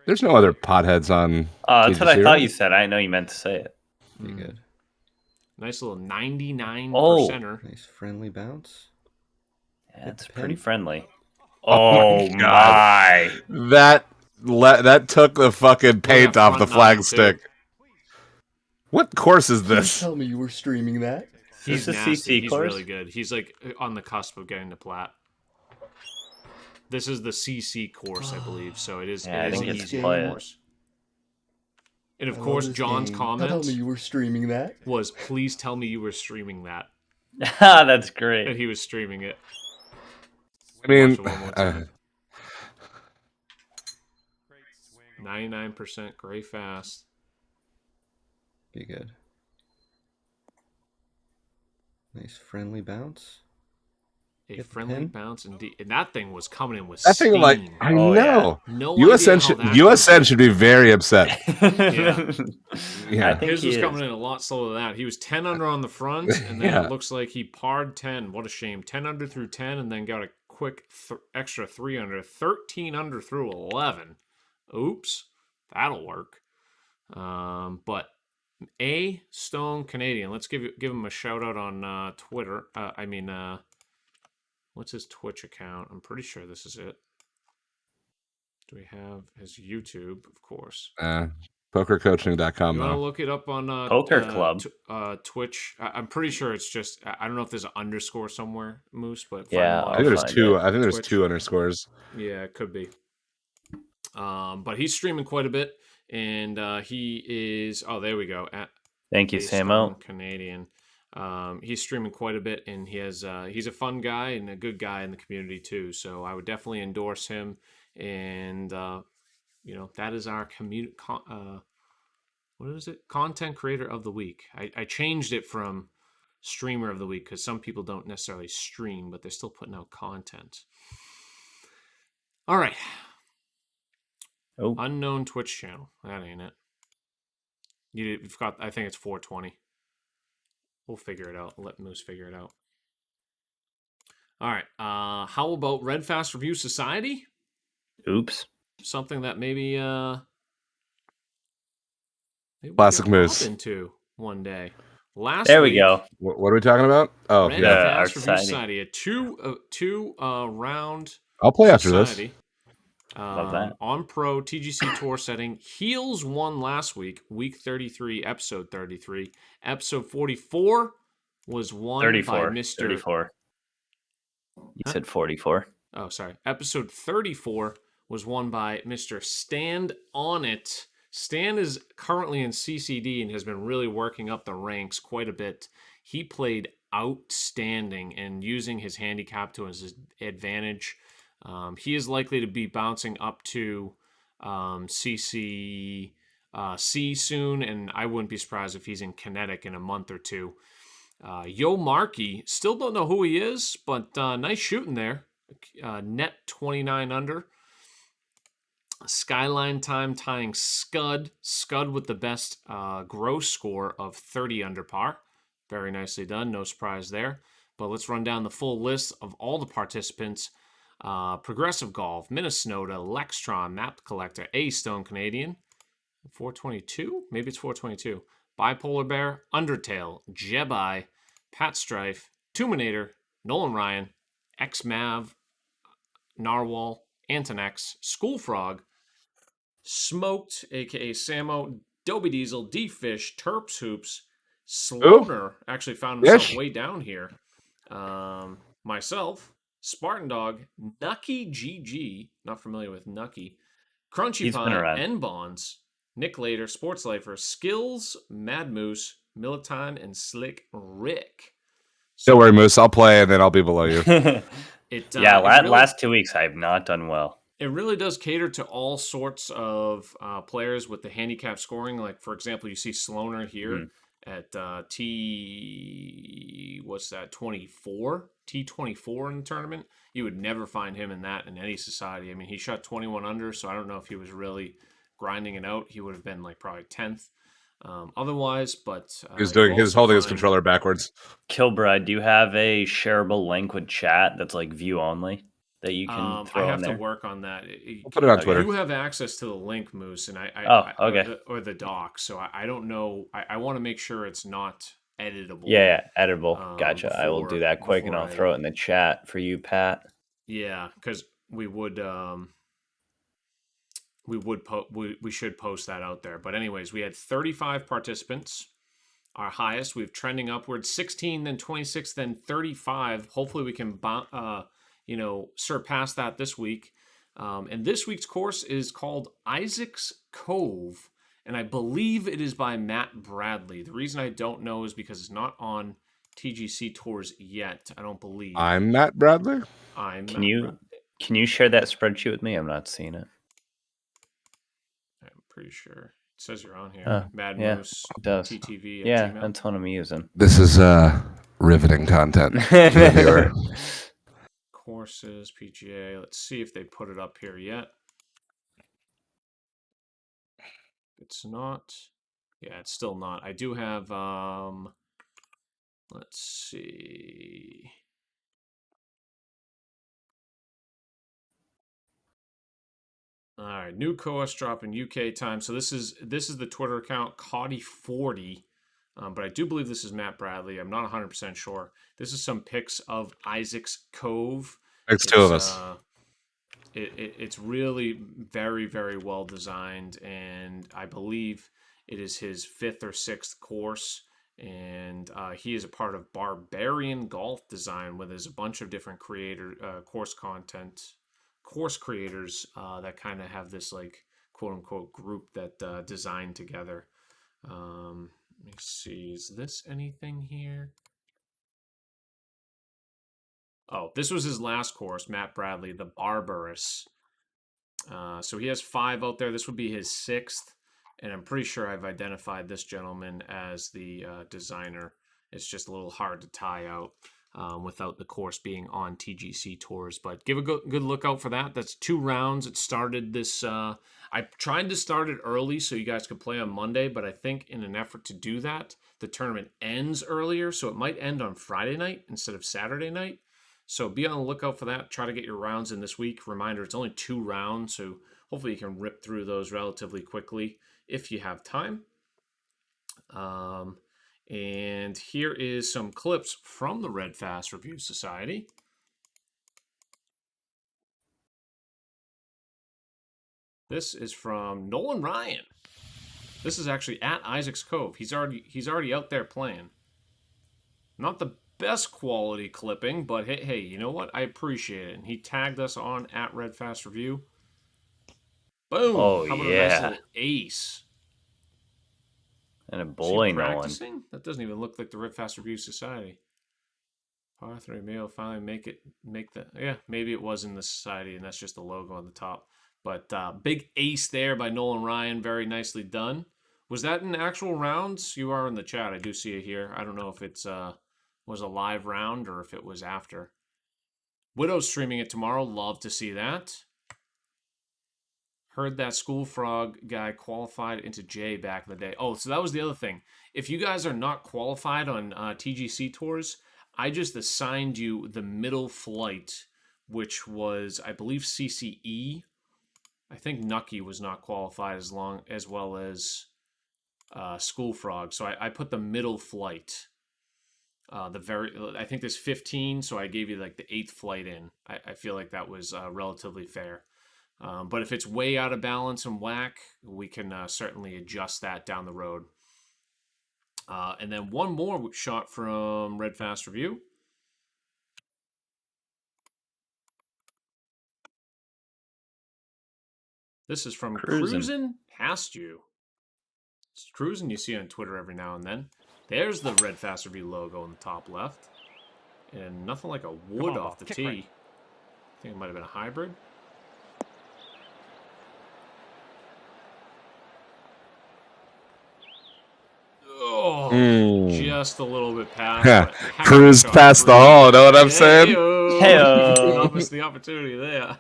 There's no other potheads on. That's what I TGC, thought right? you said. I didn't know you meant to say it. Pretty good. Nice little 99%. Nice friendly bounce. Yeah, it's pin. pretty friendly. Oh Oh my God. my. That took the fucking paint off the front flag nine, stick. What course is this? Tell me you were streaming that. He's This a nasty. CC He's course? really good. He's like on the cusp of getting to plat. This is the CC course, I believe. So it is. Yeah, I it is didn't an get to easy play it. course. And of course, John's comment Tell me you were streaming that. was, "Please tell me you were streaming that." That's And great. he was streaming it. I mean, Watch it one more time. 99% gray fast. Be good. Nice friendly bounce. A Hit the friendly pin. bounce indeed. And that thing was coming in with that thing, like, steam. I Oh, know. No USN idea should, how that USN should be very upset. Yeah. Yeah. I think His he was is. coming in a lot slower than that. He was 10 under on the front, and then Yeah. it looks like he parred 10. What a shame. 10 under through 10, and then got a quick extra 3 under. 13 under through 11. Oops. That'll work. But A Stone Canadian. Let's give him a shout out on Twitter. What's his Twitch account? I'm pretty sure this is it. Do we have his YouTube? Of course. Pokercoaching.com You want to though. look it up on Poker Club. Twitch? I'm pretty sure it's just. I don't know if there's an underscore somewhere, Moose, but Yeah, I find think him there's find two. it. I think there's Twitch. 2 underscores. Yeah, it could be. But he's streaming quite a bit, and he is. Oh, there we go. At Thank you, A Samo. Stone Canadian. He's streaming quite a bit, and he's a fun guy and a good guy in the community too. So I would definitely endorse him. And that is our what is it? Content creator of the week. I changed it from streamer of the week because some people don't necessarily stream, but they're still putting out content. All right. Oh, Unknown Twitch channel. That ain't it. You've got. I think it's 420. We'll figure it out. Let Moose figure it out. All right. How about Red Fast Review Society? oops. Something that maybe we Classic could Moose. hop into one day. Last There we week, go. What are we talking about? Oh, Red yeah. Our Fast Review society. Society, a two round. I'll play after society. Love that. On pro TGC Tour setting. Heels won last week, week 33, episode 33. Episode 44 was won 34. by Mr. 34. You Huh? said 44. Oh, sorry. Episode 34 was won by Mr. Stand On It. Stan is currently in CCD and has been really working up the ranks quite a bit. He played outstanding and using his handicap to his advantage. He is likely to be bouncing up to CC C soon, and I wouldn't be surprised if he's in Kinetic in a month or two. Yo Markey, still don't know who he is, but nice shooting there. Net 29 under. Skyline time tying Scud. Scud with the best gross score of 30 under par. Very nicely done. No surprise there. But let's run down the full list of all the participants. Progressive Golf, Minnesota, Lextron, Map Collector, A Stone Canadian. 422? Maybe it's 422. Bipolar Bear, Undertale, Jebai, Pat Strife, Tuminator, Nolan Ryan, X-Mav, Narwhal, Antonex, Schoolfrog, Smoked, aka Samo, Dobie Diesel, D-Fish, Terps Hoops, Sloaner actually found himself Fish? way down here. Myself, Spartan Dog, Nucky GG, not familiar with Nucky, Crunchy He's been Pie, around. N Bonds, Nick Later, Sports Lifer, Skills, Mad Moose, Militime, and Slick Rick. Don't worry, Moose. I'll play and then I'll be below you. Last 2 weeks I have not done well. It really does cater to all sorts of players with the handicap scoring. Like, for example, you see Sloaner here at T24 in the tournament. You would never find him in that in any society. I mean, he shot 21 under, so I don't know if he was really grinding it out. He would have been like probably 10th otherwise, but He's holding his controller backwards. Kilbride, do you have a shareable link with chat that's like view only that you can throw I have in there? to work on that. I'll put it on Twitter. You have access to the link, Moose, and okay. or the doc. So I don't know. I want to make sure it's not editable. Yeah, editable. Gotcha. I will do that quick, and I'll throw it in the chat for you, Pat. Yeah, because we should post that out there. But anyways, we had 35 participants. Our highest. We've trending upwards. 16, then 26, then 35. Hopefully, we can surpass that this week. And this week's course is called Isaac's Cove, and I believe it is by Matt Bradley. The reason I don't know is because it's not on TGC Tours yet. I don't believe. I'm Matt Bradley. Can you share that spreadsheet with me? I'm not seeing it. I'm pretty sure it says you're on here. Mad Moose. It does. TTV. Yeah, Gmail. that's what I'm using. This is riveting content. Courses, PGA. Let's see if they put it up here yet. It's not. Yeah, it's still not. I do have let's see. All right, new course drop in UK time. So this is the Twitter account Coddy40. But I do believe this is Matt Bradley. I'm not 100% sure. This is some pics of Isaac's Cove. It's two of us. It's really very, very well designed, and I believe it is his 5th or 6th course. And he is a part of Barbarian Golf Design, where there's a bunch of different course creators that kind of have this like quote unquote group that design together. Let me see. Is this anything here? Oh, this was his last course, Matt Bradley, the Barbarous. So he has 5 out there. This would be his 6th. And I'm pretty sure I've identified this gentleman as the designer. It's just a little hard to tie out without the course being on TGC Tours. But give a good look out for that. That's 2 rounds. It started this... I tried to start it early so you guys could play on Monday, but I think in an effort to do that, the tournament ends earlier, so it might end on Friday night instead of Saturday night. So be on the lookout for that. Try to get your rounds in this week. Reminder, it's only 2 rounds, so hopefully you can rip through those relatively quickly if you have time. And here is some clips from the Red Fast Review Society. This is from Nolan Ryan. This is actually at Isaac's Cove. He's already out there playing. Not the best quality clipping, but hey, you know what? I appreciate it. And he tagged us on at Red Fast Review. Boom! Oh, How about yeah. a nice little ace? And a bowling, Nolan. Practicing? That doesn't even look like the Red Fast Review Society. Par 3 Mayo finally maybe it was in the society, and that's just the logo on the top. But big ace there by Nolan Ryan. Very nicely done. Was that in actual rounds? You are in the chat. I do see it here. I don't know if it's was a live round or if it was after. Widow's streaming it tomorrow. Love to see that. Heard that School Frog guy qualified into J back in the day. Oh, so that was the other thing. If you guys are not qualified on TGC Tours, I just assigned you the middle flight, which was, I believe, CCE. I think Nucky was not qualified as well as School Frog. So I put the middle flight. I think there's 15, so I gave you like the 8th flight in. I feel like that was relatively fair. But if it's way out of balance and whack, we can certainly adjust that down the road. And then one more shot from Red Fast Review. This is from Cruisin' Past You. It's Cruisin' you see on Twitter every now and then. There's the Red Fast Review logo in the top left. And nothing like a wood off the tee. Right. I think it might have been a hybrid. Oh, just a little bit past. Cruise past the hole, know what I'm saying? Hey-o. Missed the opportunity there.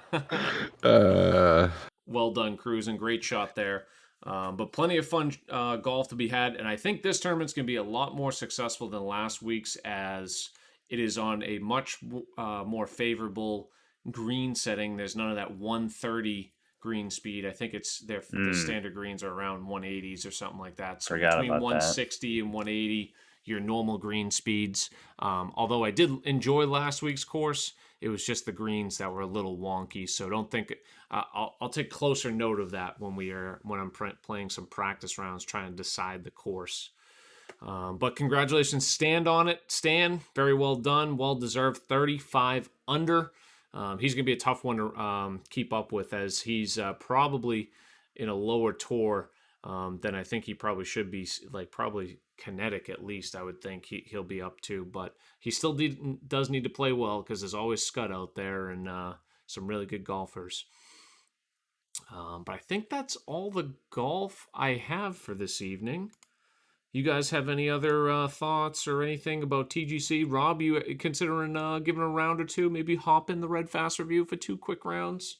Well done, Cruising. Great shot there. But plenty of fun golf to be had. And I think this tournament's going to be a lot more successful than last week's, as it is on a much more favorable green setting. There's none of that 130 green speed. I think it's the standard greens are around 180s or something like that. So between 160 and 180, your normal green speeds. Although I did enjoy last week's course, it was just the greens that were a little wonky. So don't think I'll take closer note of that when I'm playing some practice rounds trying to decide the course. But congratulations, Stan. Very well done, well deserved. 35 under. He's going to be a tough one to keep up with, as he's probably in a lower tour than I think he probably should be, like probably kinetic at least, I would think he'll be up to. But he still does need to play well, because there's always Scud out there and some really good golfers. But I think that's all the golf I have for this evening. You guys have any other thoughts or anything about TGC? Rob, you considering giving a round or two? Maybe hop in the Red Fast Review for 2 quick rounds?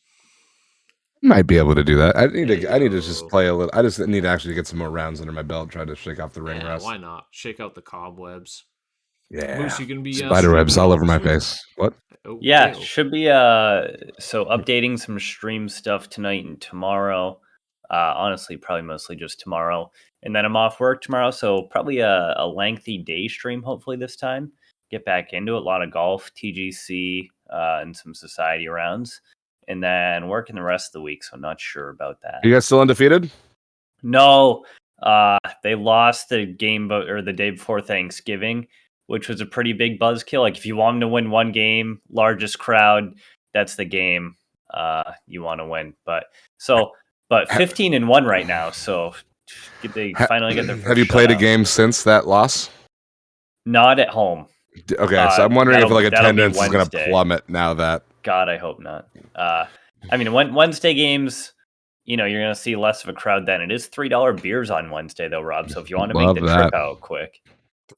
Might be able to do that. I need to just play a little. I just need to actually get some more rounds under my belt, try to shake off the ring rust. Why not? Shake out the cobwebs. Yeah. Moose, you gonna be spiderwebs all over my face. What? Yeah, should be so updating some stream stuff tonight and tomorrow. Honestly, probably mostly just tomorrow. And then I'm off work tomorrow, so probably a lengthy day stream, hopefully this time. Get back into it. A lot of golf, TGC, and some society rounds. And then working the rest of the week, so I'm not sure about that. Are you guys still undefeated? No. They lost the game or the day before Thanksgiving, which was a pretty big buzzkill. Like, if you want them to win one game, largest crowd, that's the game you want to win. But 15-1 right now, so they finally get their first Have you played a shutout. game since that loss? Not at home. Okay, so I'm wondering if like attendance is going to Wednesday. plummet now that. God, I hope not. I mean, Wednesday games, you're going to see less of a crowd then. It is $3 beers on Wednesday, though, Rob. So if you want to make the trip out quick,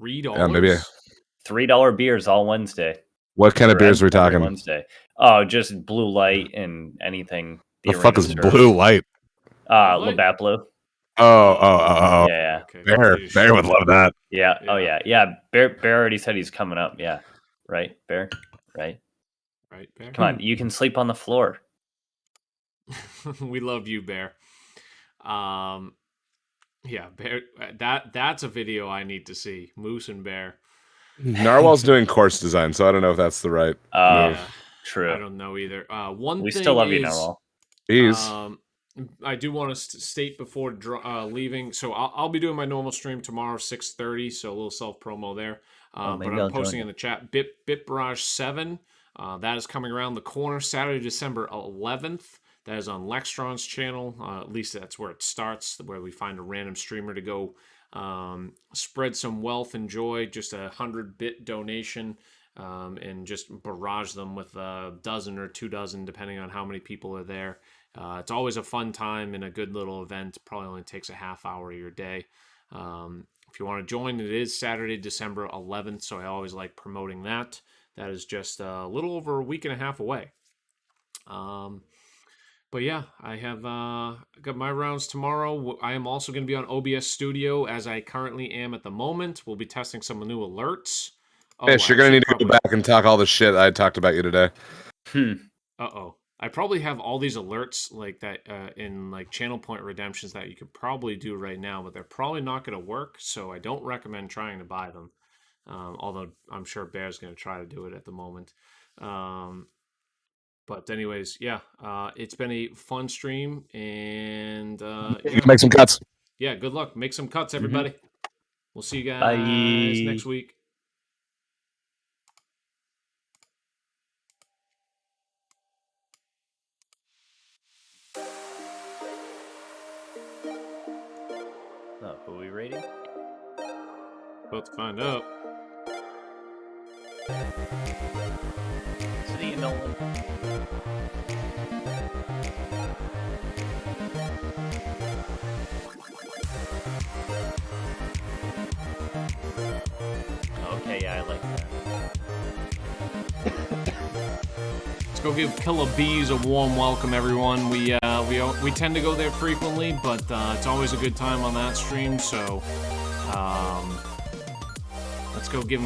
$3. Yeah, maybe $3 beers all Wednesday. What kind of beers are we talking? Wednesday. Oh, just Blue Light and anything. The fuck is Blue Light? Labatt Blue. Oh. Yeah. Okay. Bear would love that. Yeah. Oh, yeah. Bear already said he's coming up. Yeah. Right, Bear? Right, Bear. Come on, you can sleep on the floor. We love you, Bear. Yeah, Bear. That's a video I need to see. Moose and Bear. Narwhal's doing course design, so I don't know if that's the right move. True. I don't know either. We still love you, Narwhal. I do want to state before leaving. So I'll be doing my normal stream tomorrow, 6:30. So a little self promo there. But I'm posting in the chat. Bit Barrage 7. That is coming around the corner, Saturday, December 11th. That is on Lextron's channel. At least that's where it starts, where we find a random streamer to go spread some wealth and joy. Just a 100-bit donation, and just barrage them with a dozen or 2 dozen, depending on how many people are there. It's always a fun time and a good little event. Probably only takes a half hour of your day. If you want to join, it is Saturday, December 11th, so I always like promoting that. That is just a little over a week and a half away. But yeah, I have got my rounds tomorrow. I am also going to be on OBS Studio, as I currently am at the moment. We'll be testing some new alerts. Fish, you're going to need to go back and talk all the shit I talked about you today. Uh-oh. I probably have all these alerts like that in like channel point redemptions that you could probably do right now, but they're probably not going to work, so I don't recommend trying to buy them. Although I'm sure Bear's going to try to do it at the moment. But anyways, yeah, it's been a fun stream, and Make some cuts. Yeah, good luck. Make some cuts, everybody. We'll see you guys Bye. next week. Oh, who are we rating? About to find out. See you, Nolan. Okay, yeah, I like that. Let's go give Killer Bees a warm welcome, everyone. We tend to go there frequently, but it's always a good time on that stream. So let's go give him a